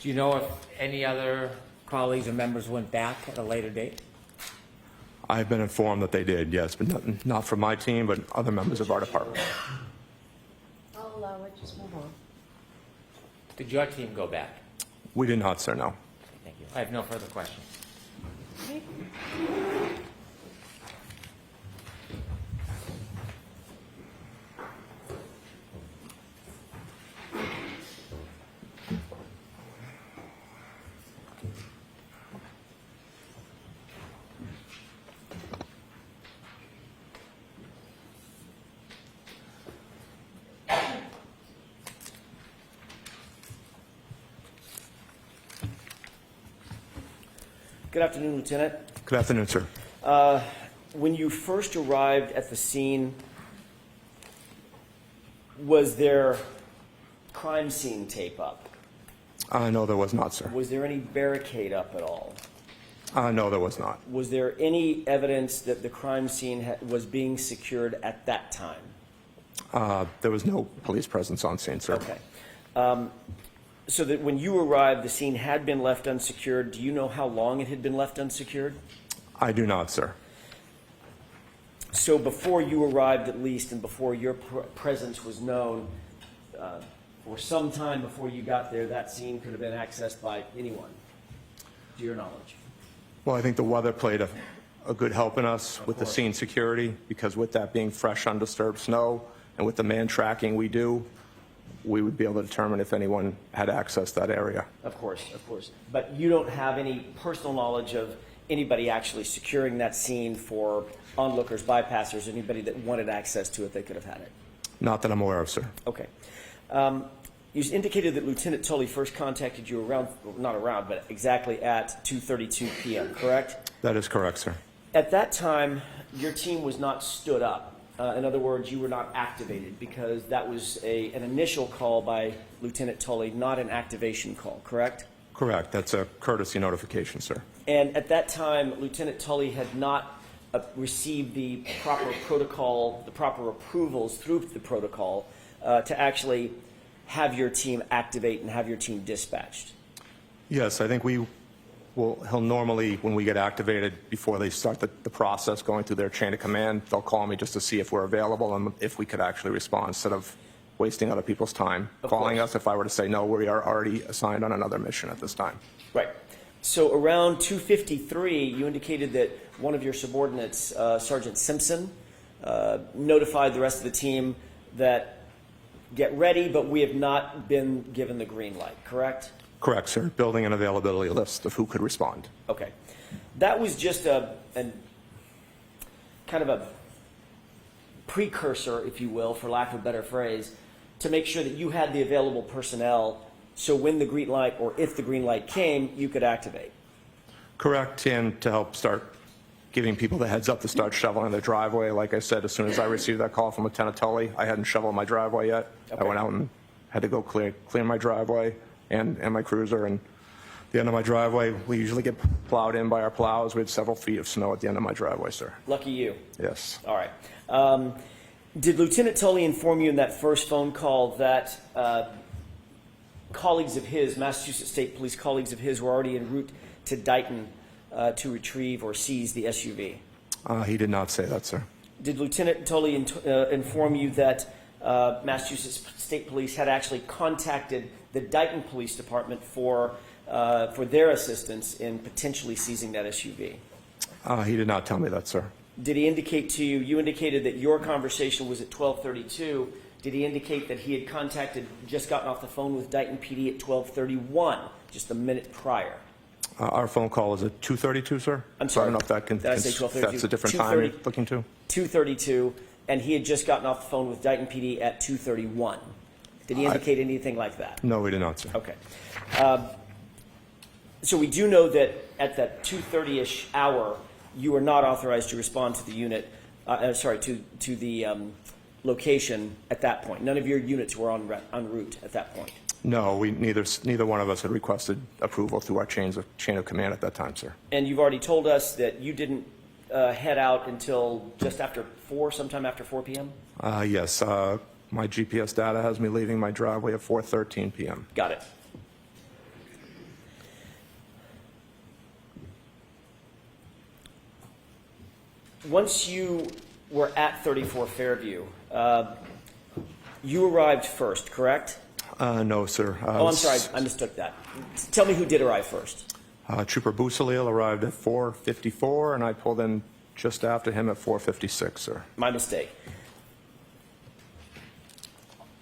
Do you know if any other colleagues or members went back at a later date? I've been informed that they did, yes, but not from my team, but other members of our department. I'll allow it, just move on. Did your team go back? We did not, sir, no. Thank you. I have no further questions. Okay. Good afternoon, Lieutenant. Good afternoon, sir. When you first arrived at the scene, was there crime scene tape up? No, there was not, sir. Was there any barricade up at all? No, there was not. Was there any evidence that the crime scene was being secured at that time? There was no police presence on scene, sir. Okay. So that when you arrived, the scene had been left unsecured. Do you know how long it had been left unsecured? I do not, sir. So before you arrived, at least, and before your presence was known, for some time before you got there, that scene could have been accessed by anyone, to your knowledge? Well, I think the weather played a good help in us with the scene security, because with that being fresh, undisturbed snow, and with the man tracking we do, we would be able to determine if anyone had access to that area. Of course, of course. But you don't have any personal knowledge of anybody actually securing that scene for onlookers, bypassers, anybody that wanted access to it, they could have had it? Not that I'm aware of, sir. Okay. You indicated that Lieutenant Tully first contacted you around, not around, but exactly at 2:32 p.m., correct? That is correct, sir. At that time, your team was not stood up. In other words, you were not activated because that was an initial call by Lieutenant Tully, not an activation call, correct? Correct. That's a courtesy notification, sir. And at that time, Lieutenant Tully had not received the proper protocol, the proper approvals through the protocol to actually have your team activate and have your team dispatched. Yes, I think he'll normally, when we get activated, before they start the process going through their chain of command, they'll call me just to see if we're available and if we could actually respond instead of wasting other people's time calling us if I were to say, no, we are already assigned on another mission at this time. Right. So around 2:53, you indicated that one of your subordinates, Sergeant Simpson, notified the rest of the team that get ready, but we have not been given the green light, correct? Correct, sir. Building an availability list of who could respond. Okay. That was just kind of a precursor, if you will, for lack of a better phrase, to make sure that you had the available personnel so when the green light, or if the green light came, you could activate. Correct, and to help start giving people the heads up to start shoveling their driveway. Like I said, as soon as I received that call from Lieutenant Tully, I hadn't shoveled my driveway yet. Okay. I went out and had to go clear my driveway and my cruiser. And the end of my driveway, we usually get plowed in by our plows. We had several feet of snow at the end of my driveway, sir. Lucky you. Yes. All right. Did Lieutenant Tully inform you in that first phone call that colleagues of his, Massachusetts State Police colleagues of his, were already en route to Dighton to retrieve or seize the SUV? He did not say that, sir. Did Lieutenant Tully inform you that Massachusetts State Police had actually contacted the Dighton Police Department for their assistance in potentially seizing that SUV? He did not tell me that, sir. Did he indicate to you, you indicated that your conversation was at 12:32. Did he indicate that he had just gotten off the phone with Dighton PD at 12:31, just a minute prior? Our phone call is at 2:32, sir. I'm So I sorry. don't know if that can, Did I say 12:32? that's a different time you're looking to. 2:32, and he had just gotten off the phone with Dighton PD at 2:31. Did he indicate anything like that? No, we did not, sir. Okay. So we do know that at that 2:30-ish hour, you were not authorized to respond to the unit, to the location at that point. None of your units were en route at that point. No, neither one of us had requested approval through our chain of command at that time, sir. And you've already told us that you didn't head out until just after 4, sometime after 4 p.m.? Yes, my GPS data has me leaving my driveway at 4:13 p.m. Got it. Once you were at 34 Fairview, you arrived first, correct? No, sir. Oh, I'm sorry, I mistook that. Tell me who did arrive first. Trooper Busalil arrived at 4:54, and I pulled in just after him at 4:56, sir. My mistake.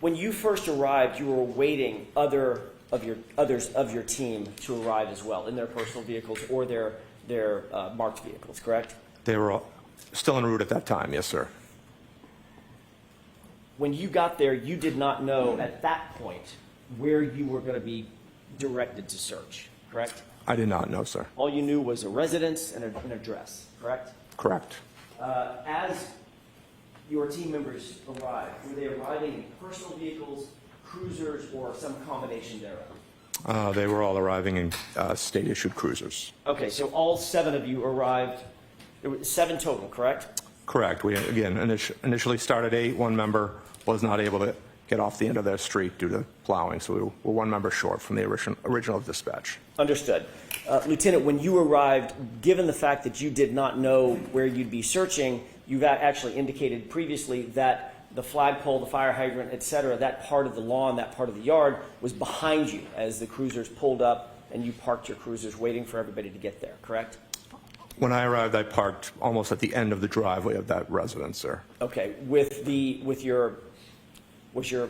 When you first arrived, you were awaiting others of your team to arrive as well in their personal vehicles or their marked vehicles, correct? They were still en route at that time, yes, sir. When you got there, you did not know at that point where you were going to be directed to search, correct? I did not know, sir. All you knew was a residence and an address, correct? Correct. As your team members arrived, were they arriving in personal vehicles, cruisers, or some combination thereof? They were all arriving in state-issued cruisers. Okay, so all 7 of you arrived. There were 7 total, correct? Correct. We, again, initially started 8. One member was not able to get off the end of their street due to plowing, so we were 1 member short from the original dispatch. Understood. Lieutenant, when you arrived, given the fact that you did not know where you'd be searching, you've actually indicated previously that the flagpole, the fire hydrant, et cetera, that part of the lawn, that part of the yard was behind you as the cruisers pulled up and you parked your cruisers waiting for everybody to get there, correct? When I arrived, I parked almost at the end of the driveway of that residence, sir. Okay, was your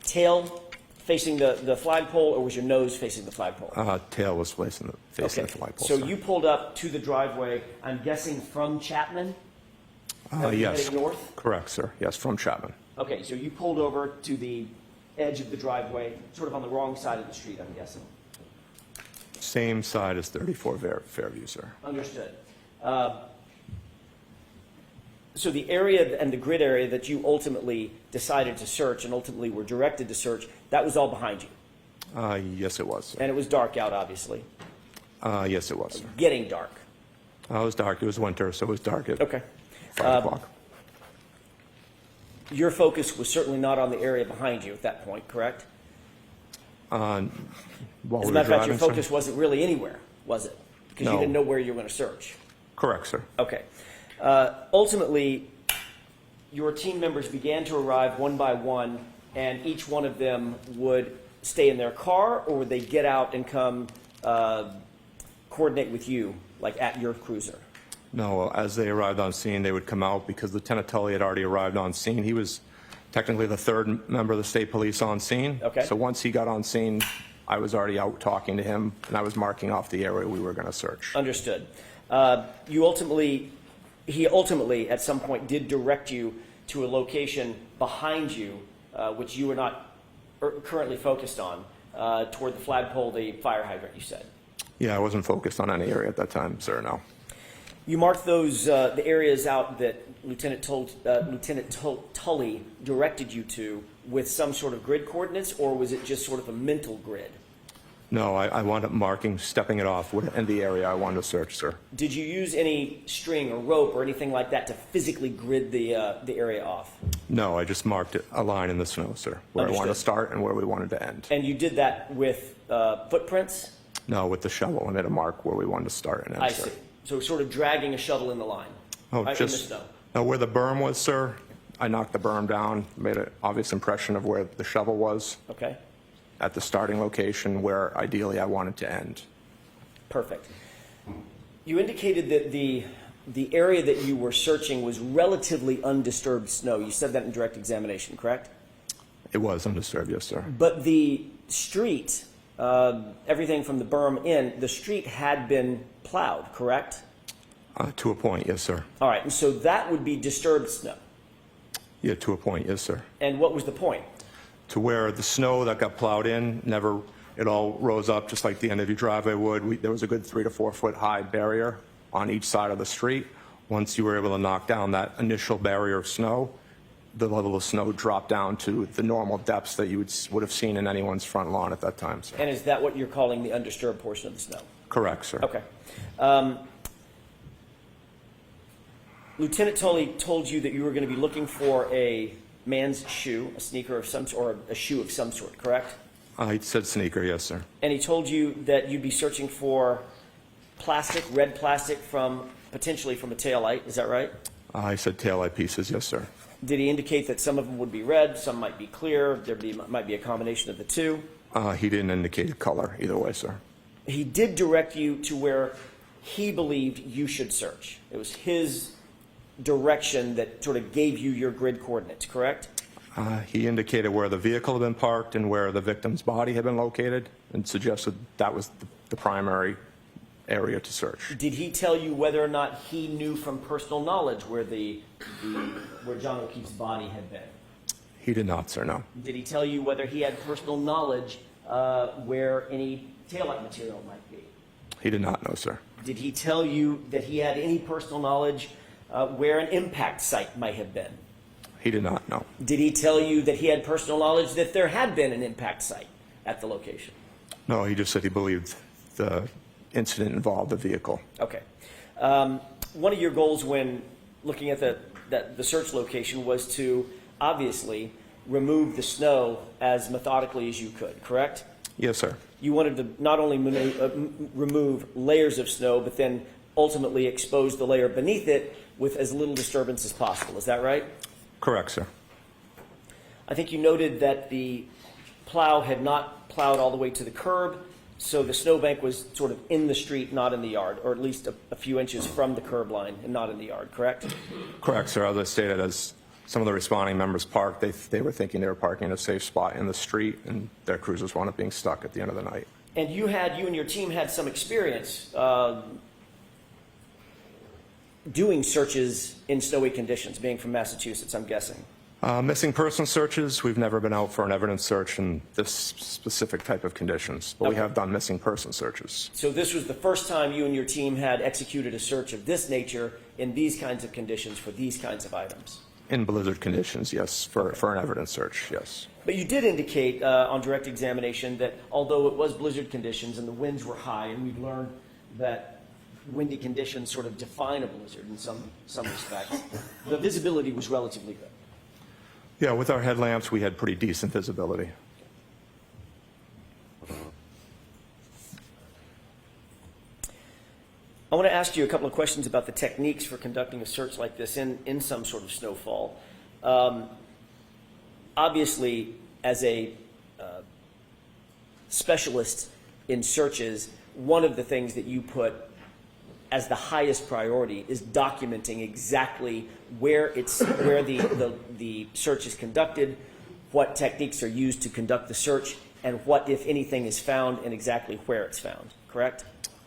tail facing the flagpole or was your nose facing the flagpole? Tail was facing the flagpole. So sir. you pulled up to the driveway, I'm guessing from Chapman? Yes. Heading north? Correct, sir. Yes, from Chapman. Okay, so you pulled over to the edge of the driveway, sort of on the wrong side of the street, I'm guessing. Same side as 34 Fairview, sir. Understood. So the area and the grid area that you ultimately decided to search and ultimately were directed to search, that was all behind you. Yes, it was, sir. And it was dark out, obviously. Yes, it was, sir. Getting dark. It was dark. It was winter, so it was dark at Okay. 5 o'clock. Your focus was certainly not on the area behind you at that point, correct? While As we a were matter of fact, driving, your sir? focus wasn't really anywhere, was it? Because you No. didn't know where you were going to search. Correct, sir. Okay. Ultimately, your team members began to arrive one by one, and each one of them would stay in their car, or would they get out and come coordinate with you, like at your cruiser? No, as they arrived on scene, they would come out because Lieutenant Tully had already arrived on scene. He was technically the 3rd member of the state police on scene. Okay. So once he got on scene, I was already out talking to him, and I was marking off the area we were going to search. Understood. He ultimately, at some point, did direct you to a location behind you, which you were not currently focused on, toward the flagpole, the fire hydrant, you said. Yeah, I wasn't focused on any area at that time, sir, no. You marked those the areas out that Lieutenant Tully directed you to with some sort of grid coordinates, or was it just sort of a mental grid? No, I wound up marking, stepping it off in the area I wanted to search, sir. Did you use any string or rope or anything like that to physically grid the area off? No, I just marked a line in the snow, sir, where I wanted to Understood. start and where we wanted to end. And you did that with footprints? No, with the shovel, I made a mark where we wanted to start and end, I sir. see. So sort of dragging a shovel in the line. Oh, in the just snow. where the berm was, sir. I knocked the berm down, made an obvious impression of where the shovel was Okay, at the starting location where ideally I wanted to end. perfect. You indicated that the area that you were searching was relatively undisturbed snow. You said that in direct examination, correct? It was undisturbed, yes, sir. But the street, everything from the berm in, the street had been plowed, correct? To a point, yes, sir. All right, and so that would be disturbed snow. Yeah, to a point, yes, sir. And what was the point? To where the snow that got plowed in, it all rose up just like the end of your driveway would. There was a good 3 to 4 foot high barrier on each side of the street. Once you were able to knock down that initial barrier of snow, the level of snow dropped down to the normal depths that you would have seen in anyone's front lawn at that time, sir. And is that what you're calling the undisturbed portion of the snow? Correct, sir. Okay. Lieutenant Tully told you that you were going to be looking for a man's shoe, a sneaker of some sort, or a shoe of some sort, correct? He said sneaker, yes, sir. And he told you that you'd be searching for plastic, red plastic potentially from a taillight, is that right? He said taillight pieces, yes, sir. Did he indicate that some of them would be red, some might be clear, might be a combination of the two? He didn't indicate a color either way, sir. He did direct you to where he believed you should search. It was his direction that sort of gave you your grid coordinates, correct? He indicated where the vehicle had been parked and where the victim's body had been located and suggested that was the primary area to search. Did he tell you whether or not he knew from personal knowledge where where John O'Keefe's body had been? He did not, sir, no. Did he tell you whether he had personal knowledge where any taillight material might be? He did not know, sir. Did he tell you that he had any personal knowledge where an impact site might have been? He did not know. Did he tell you that he had personal knowledge that there had been an impact site at the location? No, he just said he believed the incident involved the vehicle. Okay. One of your goals when looking at the search location was to obviously remove the snow as methodically as you could, correct? Yes, sir. You wanted to not only remove layers of snow, but then ultimately expose the layer beneath it with as little disturbance as possible. Is that right? Correct, sir. I think you noted that the plow had not plowed all the way to the curb, so the snowbank was sort of in the street, not in the yard, or at least a few inches from the curb line and not in the yard, correct? Correct, sir. As I stated, as some of the responding members parked, they were thinking they were parking in a safe spot in the street, and their cruisers wound up being stuck at the end of the night. And you and your team had some experience doing searches in snowy conditions, being from Massachusetts, I'm guessing. Missing person searches, we've never been out for an evidence search in this specific type of conditions, but we Okay. have done missing person searches. So this was the first time you and your team had executed a search of this nature in these kinds of conditions for these kinds of items. In blizzard conditions, yes, for an evidence search, yes. But you did indicate on direct examination that although it was blizzard conditions and the winds were high, and we've learned that windy conditions sort of define a blizzard in some respects, the visibility was relatively good. Yeah, with our headlamps, we had pretty decent visibility. I want to ask you a couple of questions about the techniques for conducting a search like this in some sort of snowfall. Obviously, as a specialist in searches, one of the things that you put as the highest priority is documenting exactly where the search is conducted, what techniques are used to conduct the search, and what, if anything, is found and exactly where it's found, correct?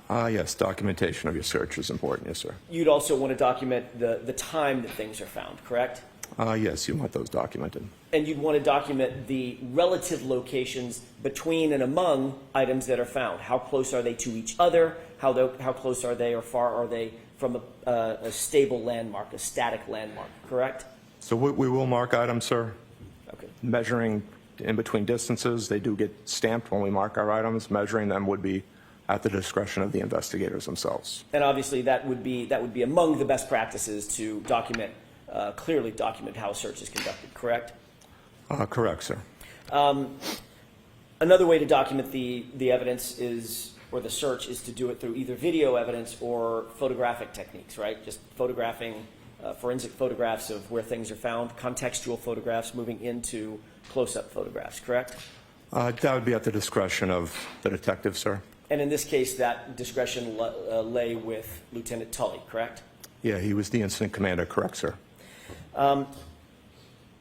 Yes, documentation of your search is important, yes, sir. You'd also want to document the time that things are found, correct? Yes, you want those documented. And you'd want to document the relative locations between and among items that are found. How close are they to each other? How close are they or far are they from a stable landmark, a static landmark, correct? So we will mark items, sir. Okay. Measuring in between distances, they do get stamped when we mark our items. Measuring them would be at the discretion of the investigators themselves. And obviously, that would be among the best practices to document, clearly document how a search is conducted, correct? Correct, sir. Another way to document the evidence is, or the search, is to do it through either video evidence or photographic techniques, right? Just photographing, forensic photographs of where things are found, contextual photographs moving into close-up photographs, correct? That would be at the discretion of the detective, sir. And in this case, that discretion lay with Lieutenant Tully, correct? Yeah, he was the incident commander, correct, sir.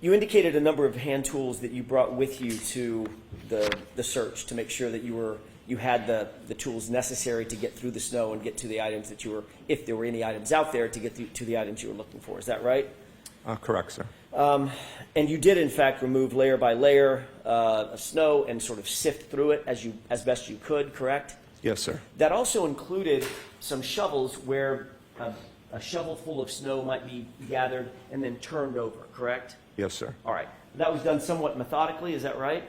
You indicated a number of hand tools that you brought with you to the search to make sure that you had the tools necessary to get through the snow and get to the items that you were, if there were any items out there, to get to the items you were looking for. Is that right? Correct, sir. And you did, in fact, remove layer by layer of snow and sort of sift through it as best you could, correct? Yes, sir. That also included some shovels where a shovel full of snow might be gathered and then turned over, correct? Yes, sir. All right. That was done somewhat methodically, is that right?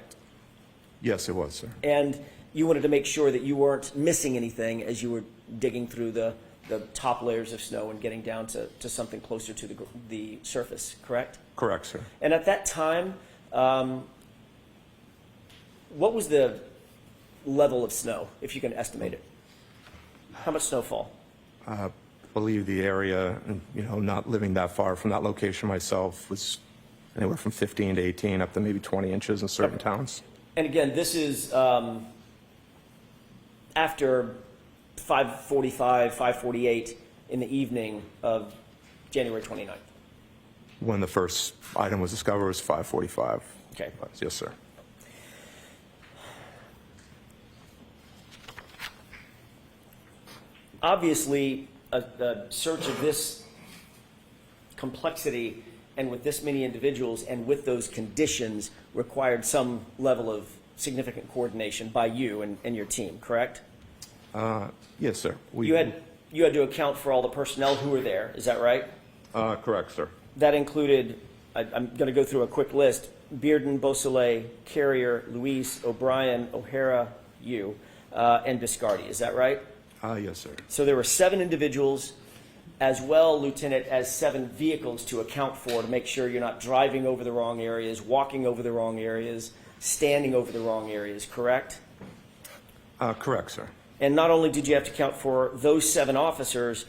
Yes, it was, sir. And you wanted to make sure that you weren't missing anything as you were digging through the top layers of snow and getting down to something closer to the surface, correct? Correct, sir. And at that time, what was the level of snow, if you can estimate it? How much snowfall? I believe the area, not living that far from that location myself, was anywhere from 15 to 18 up to maybe 20 inches in certain towns. And again, this is after 5:45, 5:48 in the evening of January 29th. When the first item was discovered, it was 5:45. Okay. Yes, sir. Obviously, a search of this complexity and with this many individuals and with those conditions required some level of significant coordination by you and your team, correct? Yes, sir. You had to account for all the personnel who were there, is that right? Correct, sir. That included, I'm going to go through a quick list, Bearden, Beausoleil, Carrier, Luis, O'Brien, O'Hara, you, and Biscardi, is that right? Yes, sir. So there were 7 individuals, as well, Lieutenant, as 7 vehicles to account for to make sure you're not driving over the wrong areas, walking over the wrong areas, standing over the wrong areas, correct? Correct, sir. And not only did you have to account for those 7 officers,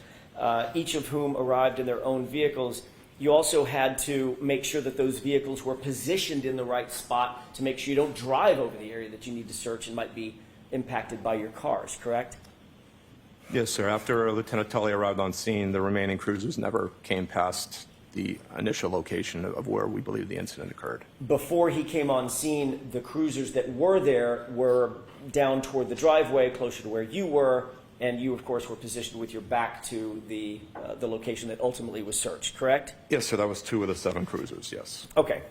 each of whom arrived in their own vehicles, you also had to make sure that those vehicles were positioned in the right spot to make sure you don't drive over the area that you need to search and might be impacted by your cars, correct? Yes, sir. After Lieutenant Tully arrived on scene, the remaining cruisers never came past the initial location of where we believe the incident occurred. Before he came on scene, the cruisers that were there were down toward the driveway, closer to where you were, and you, of course, were positioned with your back to the location that ultimately was searched, correct? Yes, sir. That was 2 of the 7 cruisers, yes. Okay.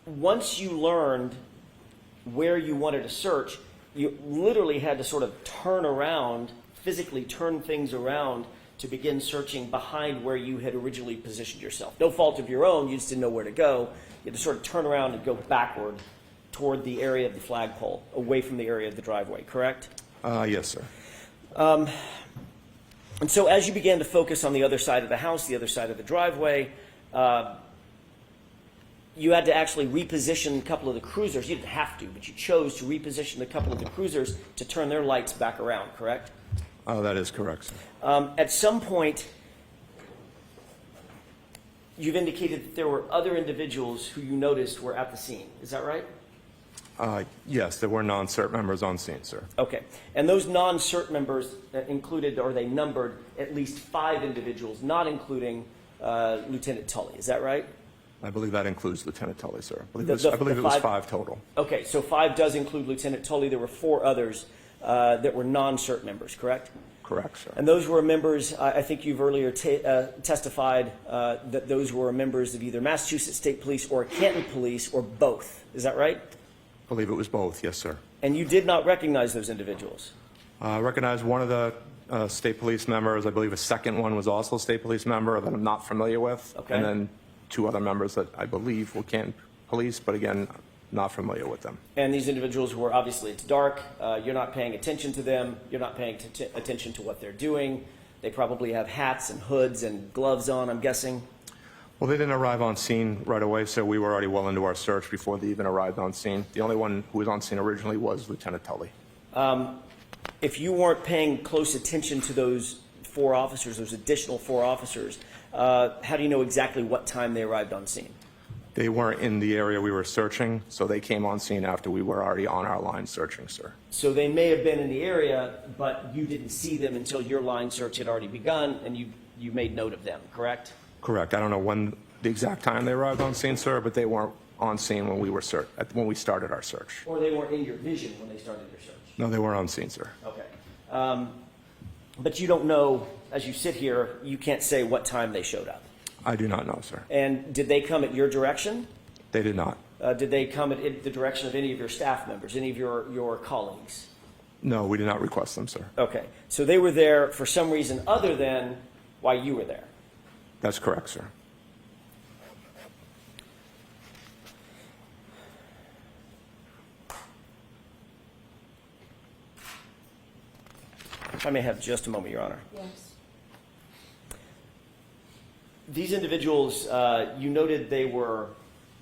Once you learned where you wanted to search, you literally had to sort of turn around, physically turn things around to begin searching behind where you had originally positioned yourself. No fault of your own, you just didn't know where to go. You had to sort of turn around and go backward toward the area of the flagpole, away from the area of the driveway, correct? Yes, sir. And so as you began to focus on the other side of the house, the other side of the driveway, you had to actually reposition a couple of the cruisers. You didn't have to, but you chose to reposition a couple of the cruisers to turn their lights back around, correct? That is correct, sir. At some point, you've indicated that there were other individuals who you noticed were at the scene. Is that right? Yes, there were non-CERT members on scene, sir. Okay. And those non-CERT members included, or they numbered, at least 5 individuals, not including Lieutenant Tully. Is that right? I believe that includes Lieutenant Tully, sir. I believe The it was 5 5 total. Okay, so 5 does include Lieutenant Tully. There were 4 others that were non-CERT members, correct? Correct, sir. And those were members, I think you've earlier testified that those were members of either Massachusetts State Police or Canton Police or both. Is that right? believe it was both, yes, sir. And you did not recognize those individuals? I recognize one of the state police members. I believe a second one was also a state police member that I'm not familiar with. Okay. And then two other members that I believe were Canton Police, but again, not familiar with them. And these individuals were, obviously, it's dark, you're not paying attention to them, you're not paying attention to what they're doing. They probably have hats and hoods and gloves on, I'm guessing. Well, they didn't arrive on scene right away, so we were already well into our search before they even arrived on scene. The only one who was on scene originally was Lieutenant Tully. If you weren't paying close attention to those 4 officers, those additional 4 officers, how do you know exactly what time they arrived on scene? They weren't in the area we were searching, so they came on scene after we were already on our line searching, sir. So they may have been in the area, but you didn't see them until your line search had already begun, and you made note of them, correct? Correct. I don't know when the exact time they arrived on scene, sir, but they weren't on scene when we started our search. Or they weren't in your vision when they started their search? No, they weren't on scene, sir. Okay. But you don't know, as you sit here, you can't say what time they showed up. I do not know, sir. And did they come at your direction? They did not. Did they come at the direction of any of your staff members, any of your colleagues? No, we did not request them, sir. Okay. So they were there for some reason other than why you were there? That's correct, sir. If I may have just a moment, Your Honor. Yes. These individuals, you noted they were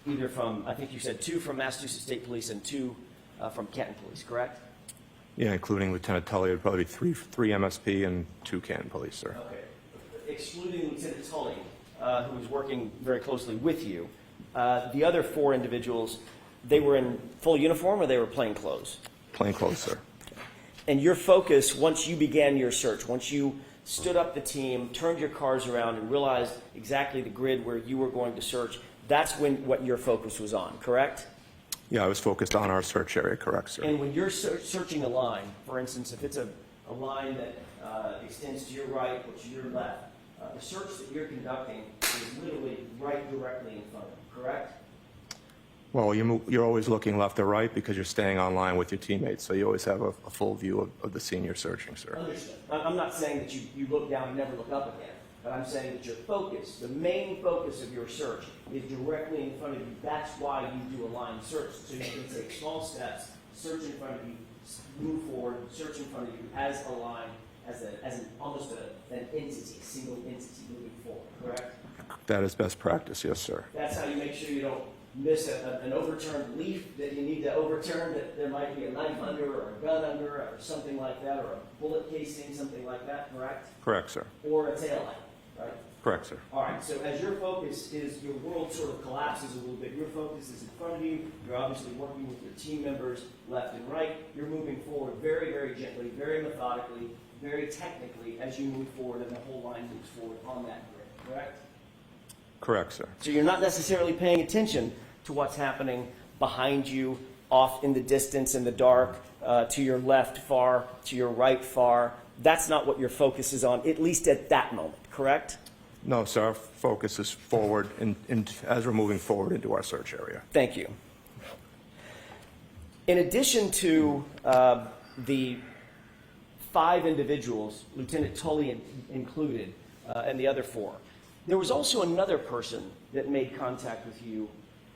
either from, I think you said 2 from Massachusetts State Police and 2 from Canton Police, correct? Yeah, including Lieutenant Tully, it would probably be three MSP and 2 Canton Police, sir. Okay. Excluding Lieutenant Tully, who was working very closely with you, the other 4 individuals, they were in full uniform or they were plain clothes? Plain clothes, sir. And your focus, once you began your search, once you stood up the team, turned your cars around, and realized exactly the grid where you were going to search, that's what your focus was on, correct? Yeah, I was focused on our search area, correct, sir. And when you're searching a line, for instance, if it's a line that extends to your right or to your left, the search that you're conducting is literally right directly in front of you, correct? Well, you're always looking left or right because you're staying online with your teammates, so you always have a full view of the scene you're searching, sir. Understood. I'm not saying that you look down and never look up again, but I'm saying that your focus, the main focus of your search, is directly in front of you. That's why you do a line search, so you can take small steps, search in front of you, move forward, search in front of you as a line, as almost an entity, a single entity moving forward, correct? That is best practice, yes, sir. That's how you make sure you don't miss an overturned leaf that you need to overturn, that there might be a knife under or a gun under or something like that, or a bullet casing, something like that, correct? Correct, sir. Or a tail light, right? Correct, sir. All right, so as your focus is, your world sort of collapses a little bit. Your focus is in front of you. You're obviously working with your team members left and right. You're moving forward very, very gently, very methodically, very technically as you move forward, and the whole line moves forward on that grid, correct? Correct, sir. So you're not necessarily paying attention to what's happening behind you, off in the distance, in the dark, to your left far, to your right far. That's not what your focus is on, at least at that moment, correct? No, sir. Our focus is forward as we're moving forward into our search area. Thank you. In addition to the 5 individuals, Lieutenant Tully included, and the other 4, there was also another person that made contact with you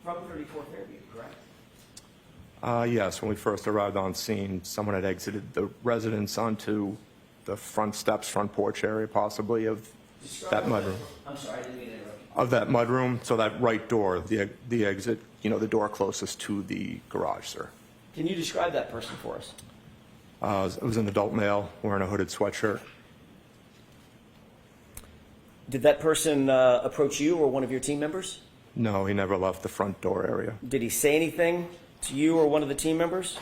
from 34th Fairview, correct? Yes, when we first arrived on scene, someone had exited the residence onto the front steps, front porch area possibly of that mudroom. I'm sorry, I didn't mean to interrupt you. Of that mudroom, so that right door, the exit, the door closest to the garage, sir. Can you describe that person for us? It was an adult male wearing a hooded sweatshirt. Did that person approach you or one of your team members? No, he never left the front door area. Did he say anything to you or one of the team members?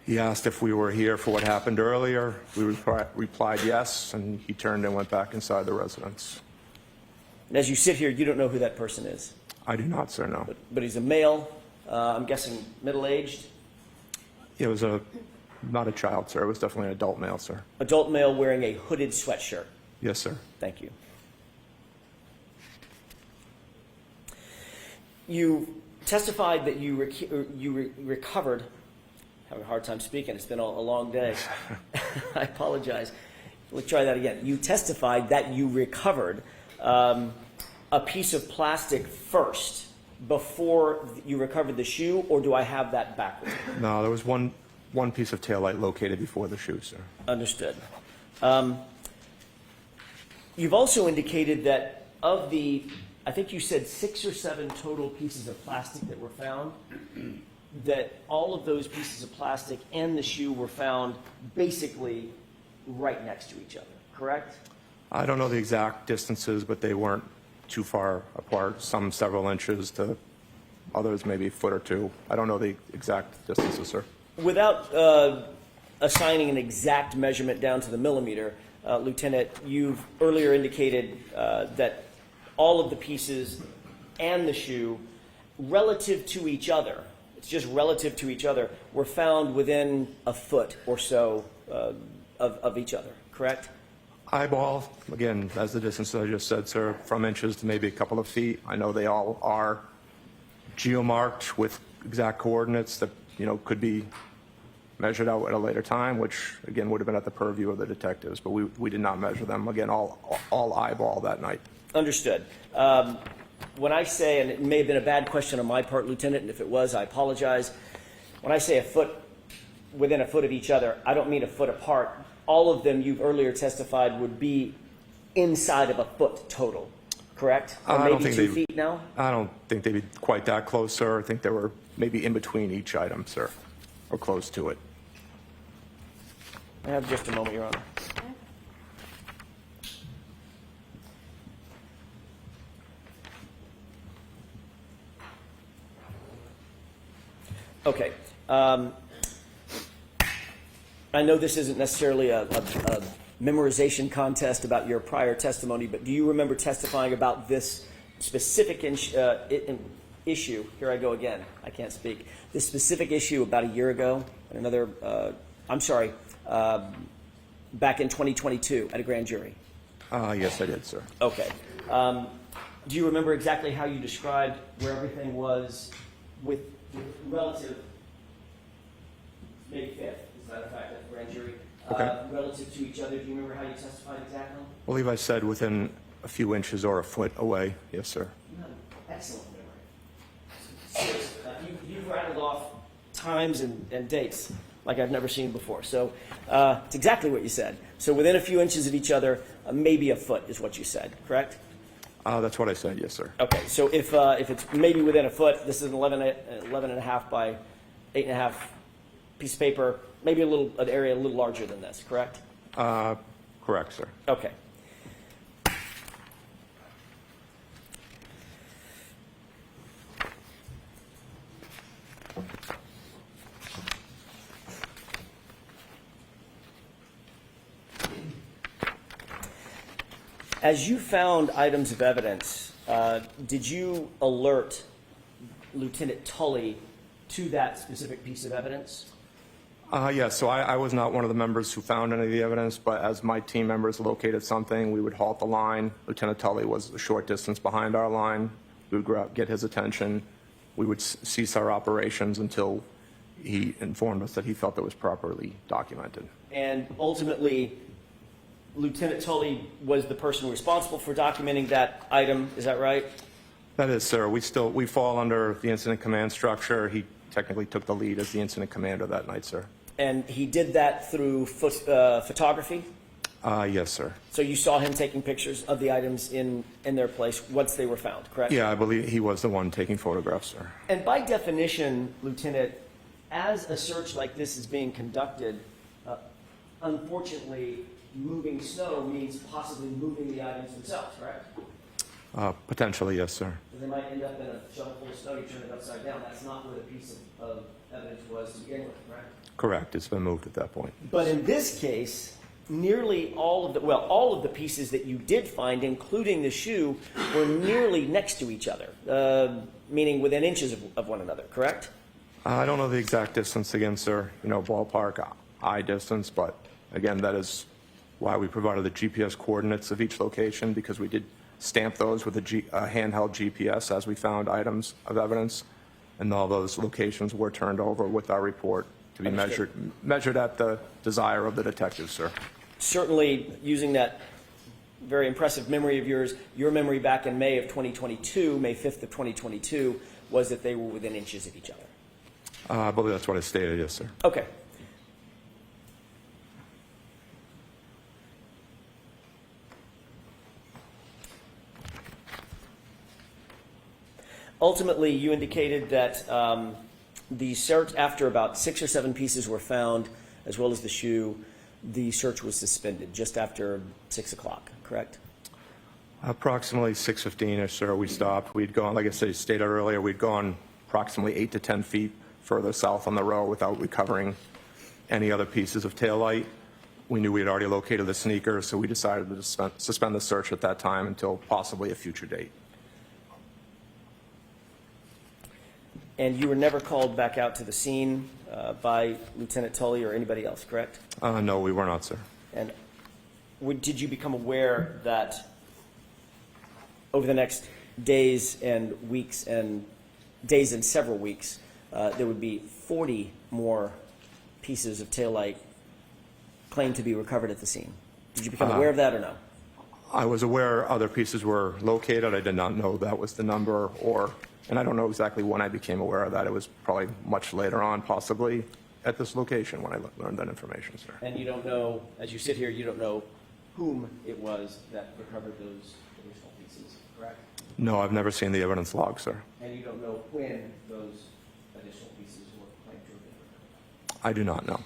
He asked if we were here for what happened earlier. We replied yes, and he turned and went back inside the residence. And as you sit here, you don't know who that person is. I do not, sir, no. But he's a male, I'm guessing middle-aged. It was not a child, sir. It was definitely an adult male, sir. Adult male wearing a hooded sweatshirt. Yes, sir. Thank you. You testified that you recovered, having a hard time speaking, it's been a long day. I apologize. Let's try that again. You testified that you recovered a piece of plastic first before you recovered the shoe, or do I have that backwards? No, there was one piece of taillight located before the shoe, sir. Understood. You've also indicated that of the, I think you said 6 or 7 total pieces of plastic that were found, that all of those pieces of plastic and the shoe were found basically right next to each other, correct? I don't know the exact distances, but they weren't too far apart, some several inches to others maybe a foot or two. I don't know the exact distances, sir. Without assigning an exact measurement down to the millimeter, Lieutenant, you've earlier indicated that all of the pieces and the shoe, relative to each other, it's just relative to each other, were found within a foot or so of each other, correct? Eyeball, again, as the distance I just said, sir, from inches to maybe a couple of feet. I know they all are geomarked with exact coordinates that, could be measured out at a later time, which, again, would have been at the purview of the detectives, but we did not measure them. Again, all eyeball that night. Understood. When I say, and it may have been a bad question on my part, Lieutenant, and if it was, I apologize. When I say a foot, within a foot of each other, I don't mean a foot apart. All of them you've earlier testified would be inside of a foot total, correct? Or I don't maybe think 2 feet now? I don't think they'd be quite that close, sir. I think they were maybe in between each item, sir, or close to it. I have just a moment, Your Honor. Okay. I know this isn't necessarily a memorization contest about your prior testimony, but do you remember testifying about this specific issue? Here I go again. I can't speak. This specific issue about a year ago, and back in 2022 at a grand jury? Yes, I did, sir. Okay. Do you remember exactly how you described where everything was with relative, May 5th, is that a fact, at the grand jury? Okay. Relative to each other, do you remember how you testified exactly? I believe I said within a few inches or a foot away. Yes, sir. You have an excellent memory. You've rattled off times and dates like I've never seen before. So it's exactly what you said. So within a few inches of each other, maybe a foot is what you said, correct? That's what I said. Yes, sir. Okay, so if it's maybe within a foot, this is an 11 and a half by 8 and a half piece of paper, maybe an area a little larger than this, correct? Correct, sir. Okay. As you found items of evidence, did you alert Lieutenant Tully to that specific piece of evidence? Yes, so I was not one of the members who found any of the evidence, but as my team members located something, we would halt the line. Lieutenant Tully was a short distance behind our line. We would go out, get his attention. We would cease our operations until he informed us that he felt it was properly documented. And ultimately, Lieutenant Tully was the person responsible for documenting that item, is that right? That is, sir. We fall under the incident command structure. He technically took the lead as the incident commander that night, sir. And he did that through photography? Yes, sir. So you saw him taking pictures of the items in their place once they were found, correct? Yeah, I believe he was the one taking photographs, sir. And by definition, Lieutenant, as a search like this is being conducted, unfortunately, moving snow means possibly moving the items themselves, correct? Potentially, yes, sir. They might end up in a shovel full of snow, you turn it upside down. That's not where the piece of evidence was to begin with, correct? Correct. It's been moved at that point. But in this case, nearly all of the pieces that you did find, including the shoe, were nearly next to each other, meaning within inches of one another, correct? I don't know the exact distance again, sir, ballpark eye distance, but again, that is why we provided the GPS coordinates of each location, because we did stamp those with a handheld GPS as we found items of evidence. and all those locations were turned over with our report to be Understood. measured at the desire of the detective, sir. Certainly, using that very impressive memory of yours, your memory back in May of 2022, May 5th of 2022, was that they were within inches of each other. I believe that's what I stated, yes, sir. Okay. Ultimately, you indicated that the search, after about 6 or 7 pieces were found, as well as the shoe, the search was suspended just after 6 o'clock, correct? Approximately 6:15-ish, sir, we stopped. We'd gone, like I stated earlier, we'd gone approximately 8 to 10 feet further south on the road without recovering any other pieces of taillight. We knew we had already located the sneaker, so we decided to suspend the search at that time until possibly a future date. And you were never called back out to the scene by Lieutenant Tully or anybody else, correct? No, we were not, sir. And did you become aware that over the next days and weeks and days and several weeks, there would be 40 more pieces of taillight claimed to be recovered at the scene? Did you become aware of that or no? I was aware other pieces were located. I did not know that was the number, and I don't know exactly when I became aware of that. It was probably much later on, possibly at this location when I learned that information, sir. And you don't know, as you sit here, you don't know whom it was that recovered those additional pieces, correct? No, I've never seen the evidence log, sir. And you don't know when those additional pieces were claimed to have been recovered? I do not know.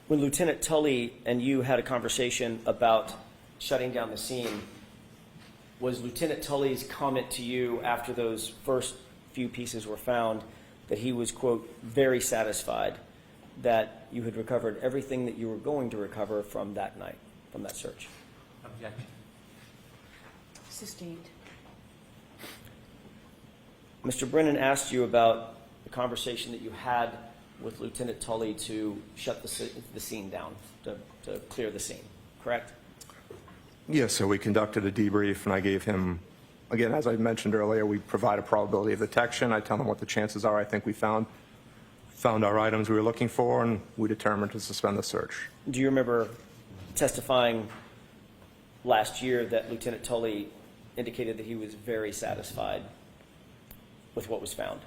When Lieutenant Tully and you had a conversation about shutting down the scene, was Lieutenant Tully's comment to you after those first few pieces were found that he was, quote, very satisfied that you had recovered everything that you were going to recover from that night, from that search? Objection. Sustained. Mr. Brennan asked you about the conversation that you had with Lieutenant Tully to shut the scene down, to clear the scene, correct? Yes, so we conducted a debrief, and I gave him, again, as I mentioned earlier, we provide a probability of detection. I tell him what the chances are. I think we found our items we were looking for, and we determined to suspend the search. Do you remember testifying last year that Lieutenant Tully indicated that he was very satisfied with what was found?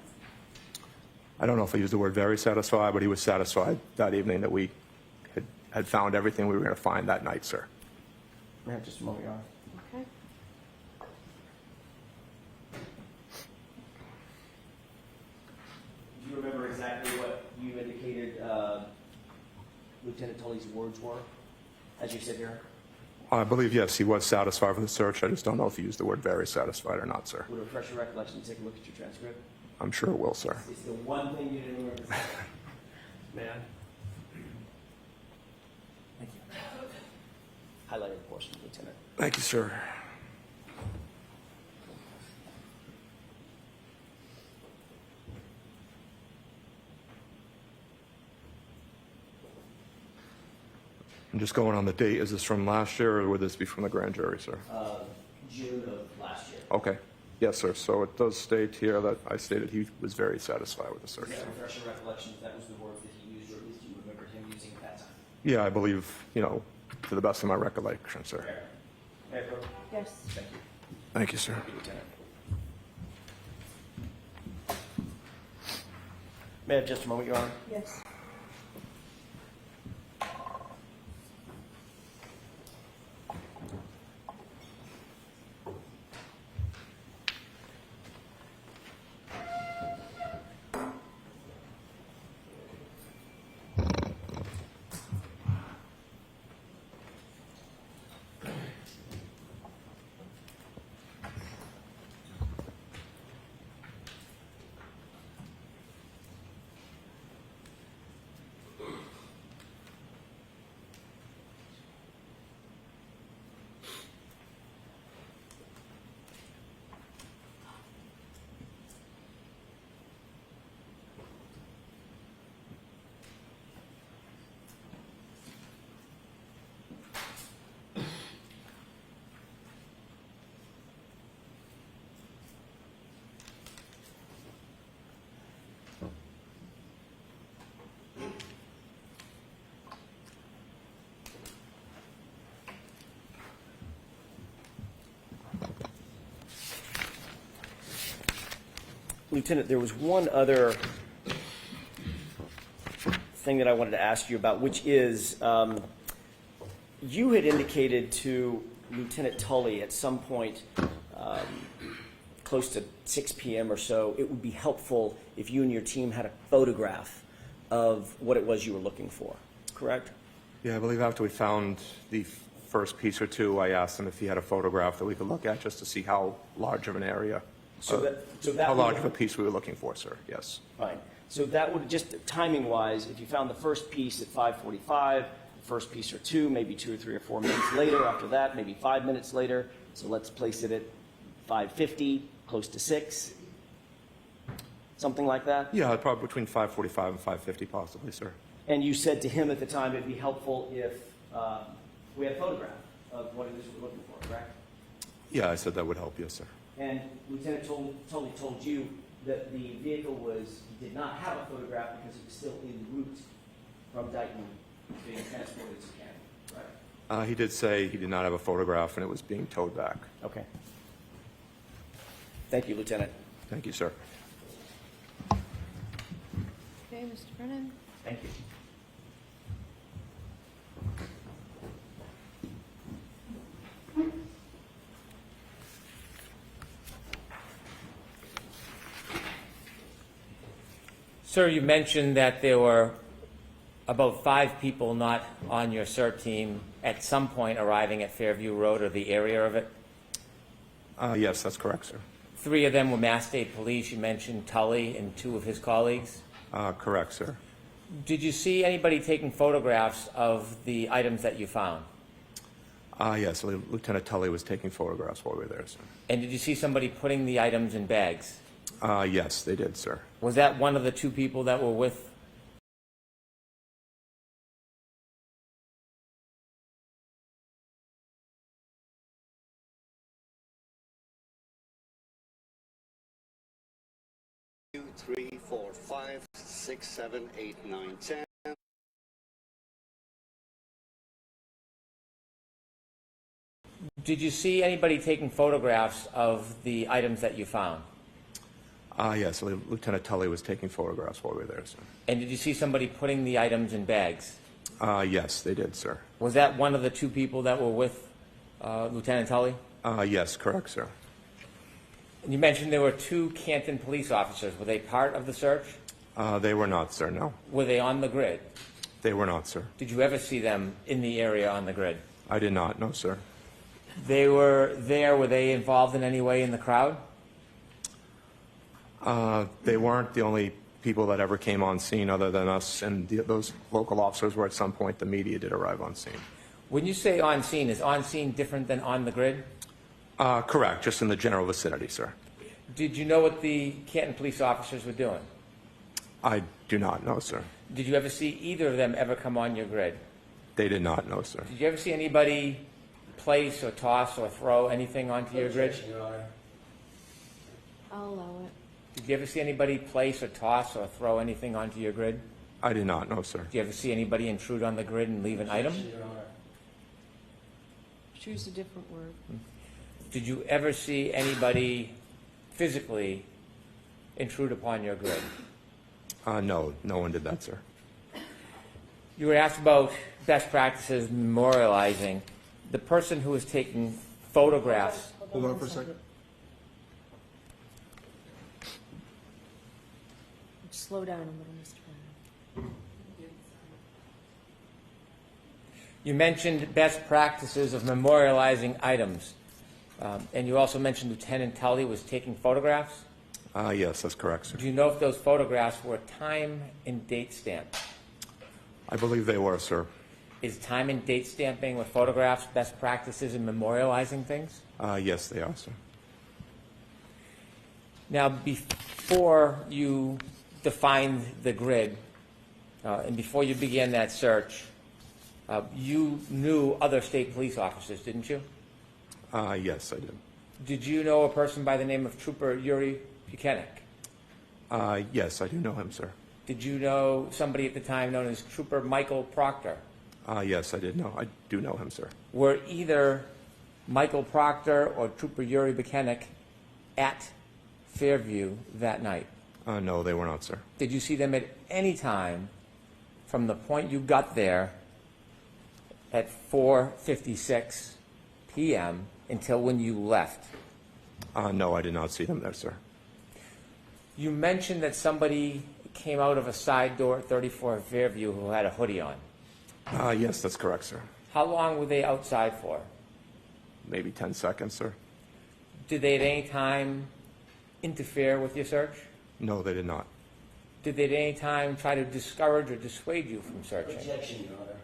I don't know if I used the word very satisfied, but he was satisfied that evening that we had found everything we were going to find that night, sir. We have just a moment, Your Honor. Okay. Do you remember exactly what you indicated Lieutenant Tully's words were as you sit here? I believe, yes, he was satisfied with the search. I just don't know if he used the word very satisfied or not, sir. Would it refresh your recollection to take a look at your transcript? I'm sure it will, sir. It's the one thing you didn't remember. Man. Thank you. Highlighted portion, Lieutenant. Thank you, sir. I'm just going on the date. Is this from last year, or would this be from the grand jury, sir? June of last year. Okay. Yes, sir. So it does state here that I stated he was very satisfied with the search. Does that refresh your recollection if that was the words that he used, or at least you remember him using at that time? Yeah, I believe, to the best of my recollection, sir. Fair. Mayor Pro? Yes. Thank you. Thank you, sir. Thank you, Lieutenant. May I have just a moment, Your Honor? Yes. Lieutenant, there was one other thing that I wanted to ask you about, which is you had indicated to Lieutenant Tully at some point close to 6 p.m. or so, it would be helpful if you and your team had a photograph of what it was you were looking for, correct? Yeah, I believe after we found the first piece or two, I asked him if he had a photograph that we could look at just to see how large of an area, So that how would- large of a piece we were looking for, sir, yes. Fine. So that would, just timing-wise, if you found the first piece at 5:45, the first piece or two, maybe 2 or 3 or 4 minutes later, after that, maybe 5 minutes later, so let's place it at 5:50, close to 6, something like that? Yeah, probably between 5:45 and 5:50 possibly, sir. And you said to him at the time it'd be helpful if we had a photograph of what it is we're looking for, correct? Yeah, I said that would help, yes, sir. And Lieutenant Tully told you that the vehicle did not have a photograph because it was still en route from Dayton being transported to Canada, right? He did say he did not have a photograph and it was being towed back. Okay. Thank you, Lieutenant. Thank you, sir. Okay, Mr. Brennan. Thank you. Sir, you mentioned that there were about 5 people not on your CERT team at some point arriving at Fairview Road or the area of it. Yes, that's correct, sir. 3 of them were Mass State Police. You mentioned Tully and 2 of his colleagues. Correct, sir. Did you see anybody taking photographs of the items that you found? Yes, Lieutenant Tully was taking photographs while we were there, sir. And did you see somebody putting the items in bags? Yes, they did, sir. Was that one of the 2 people that were with? Two, 3, 4, 5, 6, 7, 8, 9, 10. Did you see anybody taking photographs of the items that you found? Yes, Lieutenant Tully was taking photographs while we were there, sir. And did you see somebody putting the items in bags? Yes, they did, sir. Was that one of the 2 people that were with Lieutenant Tully? Yes, correct, sir. And you mentioned there were 2 Canton police officers. Were they part of the search? They were not, sir, no. Were they on the grid? They were not, sir. Did you ever see them in the area on the grid? I did not, no, sir. They were there. Were they involved in any way in the crowd? They weren't the only people that ever came on scene other than us, and those local officers were at some point, the media did arrive on scene. When you say on scene, is on scene different than on the grid? Correct, just in the general vicinity, sir. Did you know what the Canton police officers were doing? I do not know, sir. Did you ever see either of them ever come on your grid? They did not know, sir. Did you ever see anybody place or toss or throw anything onto your grid? I'll allow it. Did you ever see anybody place or toss or throw anything onto your grid? I did not know, sir. Did you ever see anybody intrude on the grid and leave an item? Choose a different word. Did you ever see anybody physically intrude upon your grid? No, no one did that, sir. You were asked about best practices memorializing. The person who was taking photographs. Hold on for a second. Slow down a little, Mr. Brennan. You mentioned best practices of memorializing items. And you also mentioned Lieutenant Tully was taking photographs. Yes, that's correct, sir. Do you know if those photographs were time and date stamped? I believe they were, sir. Is time and date stamping with photographs best practices in memorializing things? Yes, they are, sir. Now, before you defined the grid, and before you began that search, you knew other state police officers, didn't you? Yes, I did. Did you know a person by the name of Trooper Yuri Buchanan? Yes, I do know him, sir. Did you know somebody at the time known as Trooper Michael Proctor? Yes, I did know. I do know him, sir. Were either Michael Proctor or Trooper Yuri Buchanan at Fairview that night? No, they were not, sir. Did you see them at any time from the point you got there at 4:56 p.m. until when you left? No, I did not see them there, sir. You mentioned that somebody came out of a side door at 34 Fairview who had a hoodie on. Yes, that's correct, sir. How long were they outside for? Maybe 10 seconds, sir. Did they at any time interfere with your search? No, they did not. Did they at any time try to discourage or dissuade you from searching? Objection, Your Honor.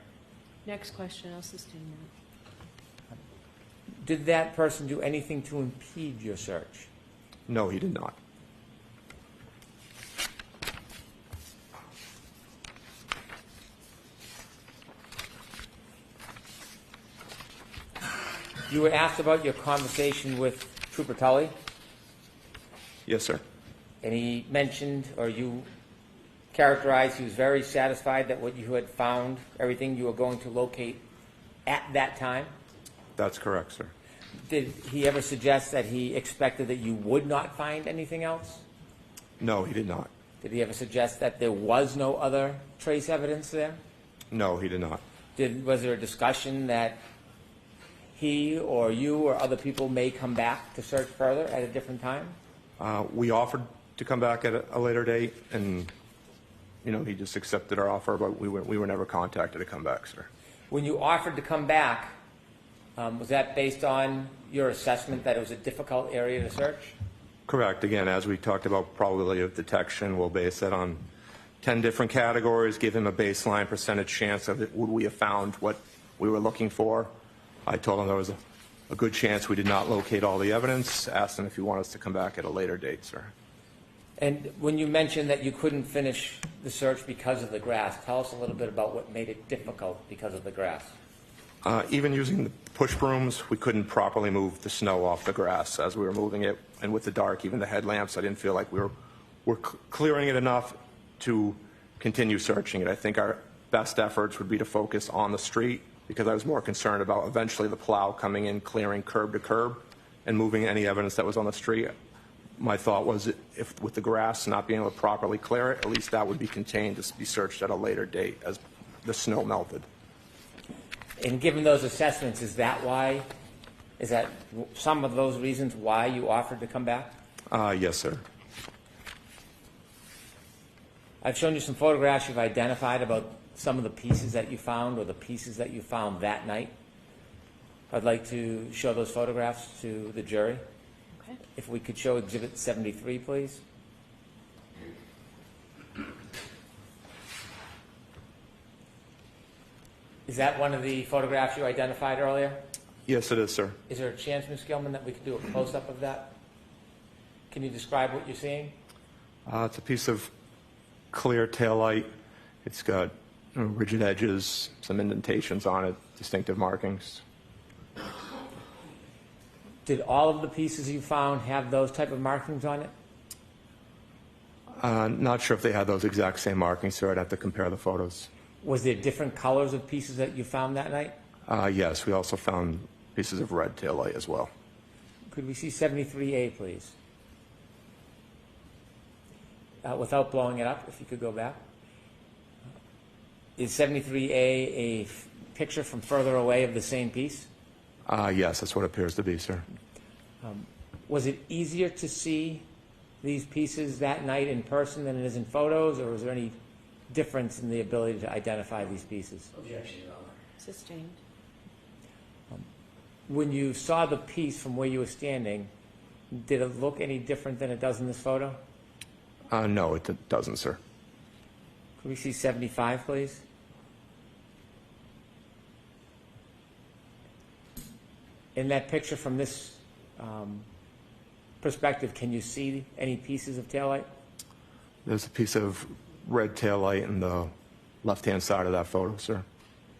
Next question, I'll sustain that. Did that person do anything to impede your search? No, he did not. You were asked about your conversation with Trooper Tully, Yes, sir. and he mentioned, or you characterized, he was very satisfied that what you had found, everything you were going to locate at that time. That's correct, sir. Did he ever suggest that he expected that you would not find anything else? No, he did not. Did he ever suggest that there was no other trace evidence there? No, he did not. Was there a discussion that he or you or other people may come back to search further at a different time? We offered to come back at a later date, and, he just accepted our offer, but we were never contacted to come back, sir. When you offered to come back, was that based on your assessment that it was a difficult area to search? Correct. Again, as we talked about probability of detection, we'll base that on 10 different categories, give him a baseline percentage chance of it. Would we have found what we were looking for? I told him there was a good chance we did not locate all the evidence, asked him if he wanted us to come back at a later date, sir. And when you mentioned that you couldn't finish the search because of the grass, tell us a little bit about what made it difficult because of the grass. Even using the push brooms, we couldn't properly move the snow off the grass as we were moving it. And with the dark, even the headlamps, I didn't feel like we were clearing it enough to continue searching it. I think our best efforts would be to focus on the street, because I was more concerned about eventually the plow coming in, clearing curb to curb, and moving any evidence that was on the street. My thought was, if with the grass not being able to properly clear it, at least that would be contained to be searched at a later date as the snow melted. And given those assessments, is that some of those reasons why you offered to come back? Yes, sir. I've shown you some photographs you've identified about some of the pieces that you found or the pieces that you found that night. I'd like to show those photographs to the jury. Okay. If we could show Exhibit 73, please. Is that one of the photographs you identified earlier? Yes, it is, sir. Is there a chance, Ms. Gilman, that we could do a close-up of that? Can you describe what you're seeing? It's a piece of clear taillight. It's got rigid edges, some indentations on it, distinctive markings. Did all of the pieces you found have those type of markings on it? Not sure if they had those exact same markings, sir. I'd have to compare the photos. Was there different colors of pieces that you found that night? Yes, we also found pieces of red taillight as well. Could we see 73A, please? Without blowing it up, if you could go back. Is 73A a picture from further away of the same piece? Yes, that's what it appears to be, sir. Was it easier to see these pieces that night in person than it is in photos, or was there any difference in the ability to identify these pieces? Objection, Your Honor. Sustained. When you saw the piece from where you were standing, did it look any different than it does in this photo? No, it doesn't, sir. Could we see 75, please? In that picture from this perspective, can you see any pieces of taillight? There's a piece of red taillight in the left-hand side of that photo, sir.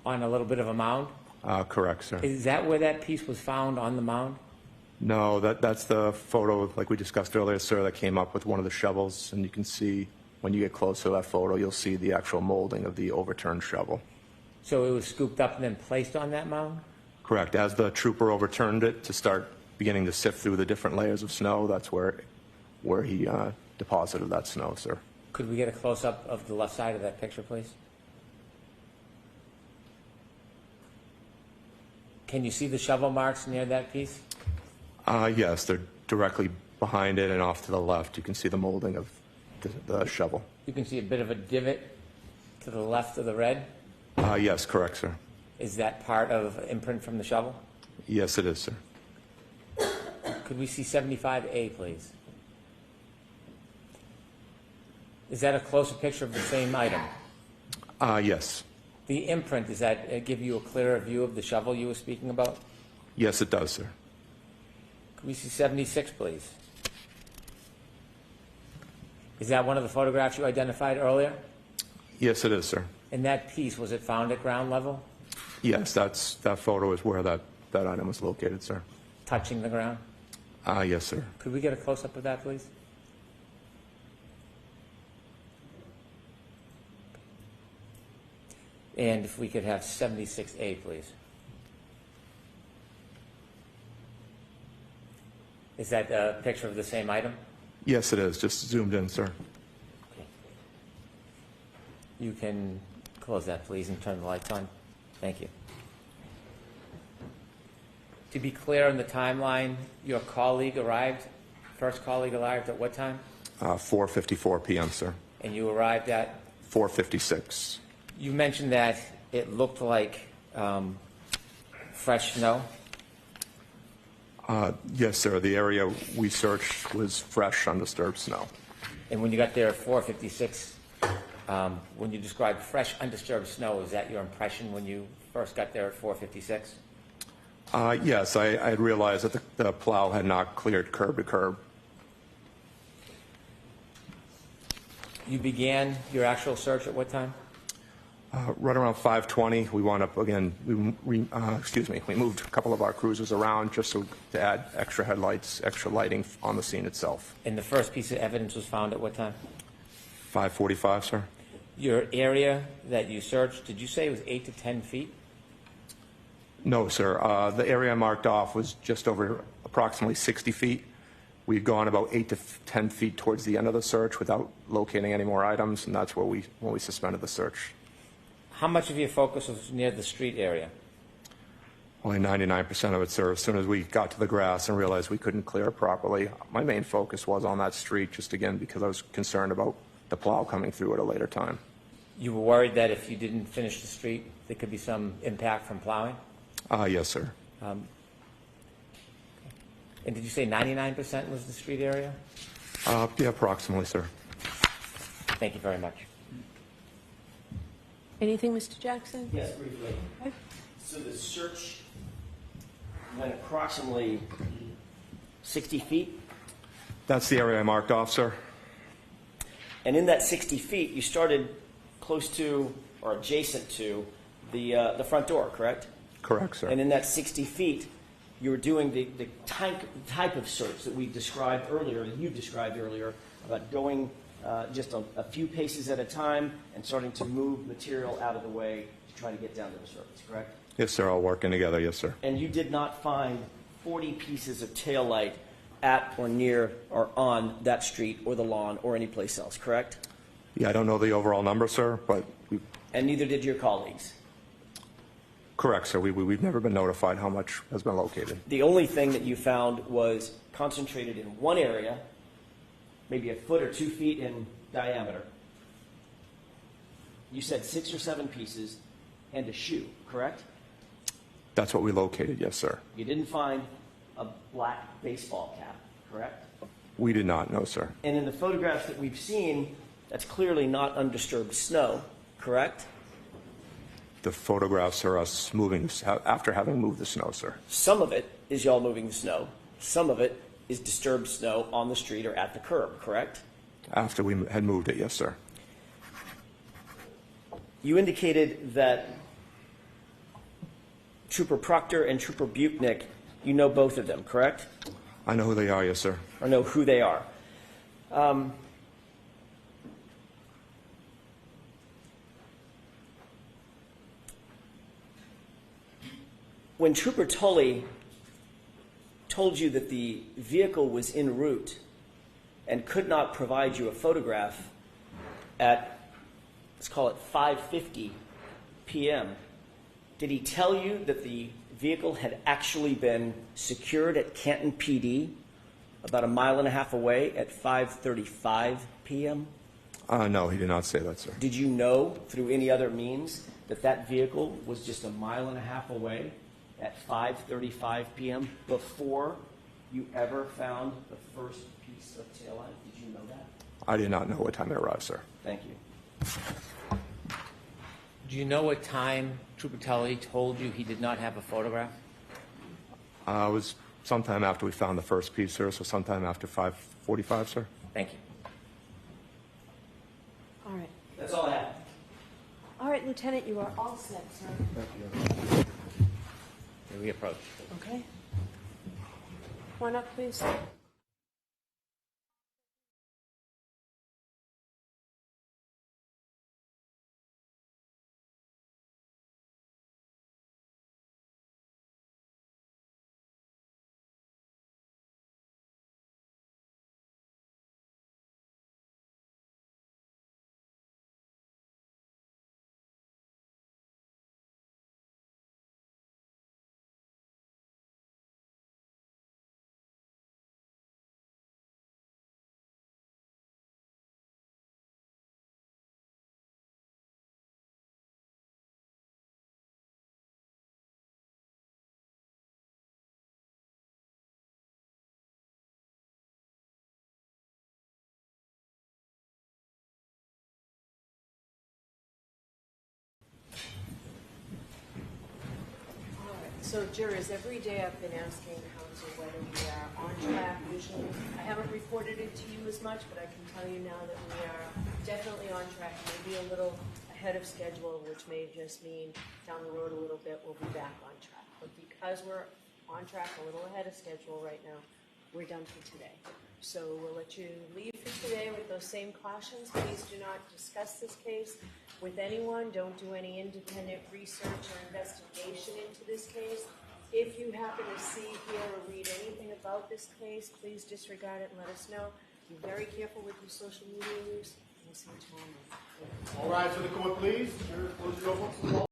On a little bit of a mound? Correct, sir. Is that where that piece was found, on the mound? No, that's the photo, like we discussed earlier, sir, that came up with one of the shovels. And you can see, when you get closer to that photo, you'll see the actual molding of the overturned shovel. So it was scooped up and then placed on that mound? Correct. As the trooper overturned it to start beginning to sift through the different layers of snow, that's where where he deposited that snow, sir. Could we get a close-up of the left side of that picture, please? Can you see the shovel marks near that piece? Yes, they're directly behind it and off to the left. You can see the molding of the shovel. You can see a bit of a divot to the left of the red. Yes, correct, sir. Is that part of imprint from the shovel? Yes, it is, sir. Could we see 75A, please? Is that a closer picture of the same item? Yes. The imprint, does that give you a clearer view of the shovel you were speaking about? Yes, it does, sir. Could we see 76, please? Is that one of the photographs you identified earlier? Yes, it is, sir. And that piece, was it found at ground level, Yes, that photo is where that item was located, sir. touching the ground? Yes, sir. Could we get a close-up of that, please? And if we could have 76A, please. Is that a picture of the same item? Yes, it is. Just zoomed in, sir. You can close that, please, and turn the lights on. Thank you. To be clear on the timeline, your colleague arrived, first colleague arrived at what time? 4:54 p.m., sir. And you arrived at? 4:56. You mentioned that it looked like fresh snow. Yes, sir. The area we searched was fresh, undisturbed snow. And when you got there at 4:56, when you described fresh, undisturbed snow, is that your impression when you first got there at 4:56? Yes, I had realized that the plow had not cleared curb to curb. You began your actual search at what time? Right around 5:20, we wound up again. We moved a couple of our cruisers around just to add extra headlights, extra lighting on the scene itself. And the first piece of evidence was found at what time? 5:45, sir. Your area that you searched, did you say it was 8 to 10 feet? No, sir. The area I marked off was just over approximately 60 feet. We'd gone about 8 to 10 feet towards the end of the search without locating any more items, and that's where when we suspended the search. How much of your focus was near the street area? Only 99% of it, sir. As soon as we got to the grass and realized we couldn't clear it properly, my main focus was on that street, just again because I was concerned about the plow coming through at a later time. You were worried that if you didn't finish the street, there could be some impact from plowing? Yes, sir. And did you say 99% was the street area? Yeah, approximately, sir. Thank you very much. Anything, Mr. Jackson? Yes, briefly. So the search went approximately 60 feet, That's the area I marked off, sir. and in that 60 feet, you started close to or adjacent to the front door, correct? Correct, sir. And in that 60 feet, you were doing the type of search that we described earlier, that you described earlier, about going just a few paces at a time and starting to move material out of the way to try to get down to the surface, correct? Yes, sir. All working together. Yes, sir. And you did not find 40 pieces of tail light at or near or on that street or the lawn or any place else, correct? Yeah, I don't know the overall number, sir, but And neither did your colleagues. correct, sir. We've never been notified how much has been located. The only thing that you found was concentrated in one area, maybe a foot or 2 feet in diameter. You said 6 or 7 pieces and a shoe, correct? That's what we located. Yes, sir. You didn't find a black baseball cap, correct? We did not know, sir. And in the photographs that we've seen, that's clearly not undisturbed snow, correct? The photographs are us moving after having moved the snow, sir. Some of it is y'all moving the snow. Some of it is disturbed snow on the street or at the curb, correct? After we had moved it, yes, sir. You indicated that Trooper Proctor and Trooper Butnick, you know both of them, correct? I know who they are, yes, sir. Or know who they are. When Trooper Tully told you that the vehicle was en route and could not provide you a photograph at, let's call it 5:50 p.m., did he tell you that the vehicle had actually been secured at Canton PD about a mile and a half away at 5:35 p.m.? No, he did not say that, sir. Did you know through any other means that that vehicle was just a mile and a half away at 5:35 p.m. before you ever found the first piece of taillight? Did you know that? I did not know what time they arrived, sir. Thank you. Do you know what time Trooper Tully told you he did not have a photograph? It was sometime after we found the first piece, sir, so sometime after 5:45, sir. Thank you. All right. That's all I have. All right, Lieutenant, you are all set, sir. Here we approach. Okay. Come on up, please. So jurors, every day I've been asking counsel whether we are on track usually. I haven't reported it to you as much, but I can tell you now that we are definitely on track, maybe a little ahead of schedule, which may just mean down the road a little bit, we'll be back on track. But because we're on track a little ahead of schedule right now, we're done for today. So we'll let you leave for today with those same cautions. Please do not discuss this case with anyone. Don't do any independent research or investigation into this case. If you happen to see, hear, or read anything about this case, please disregard it and let us know. Be very careful with your social media use. We'll see you tomorrow morning. All rise for the court, please. Close your books.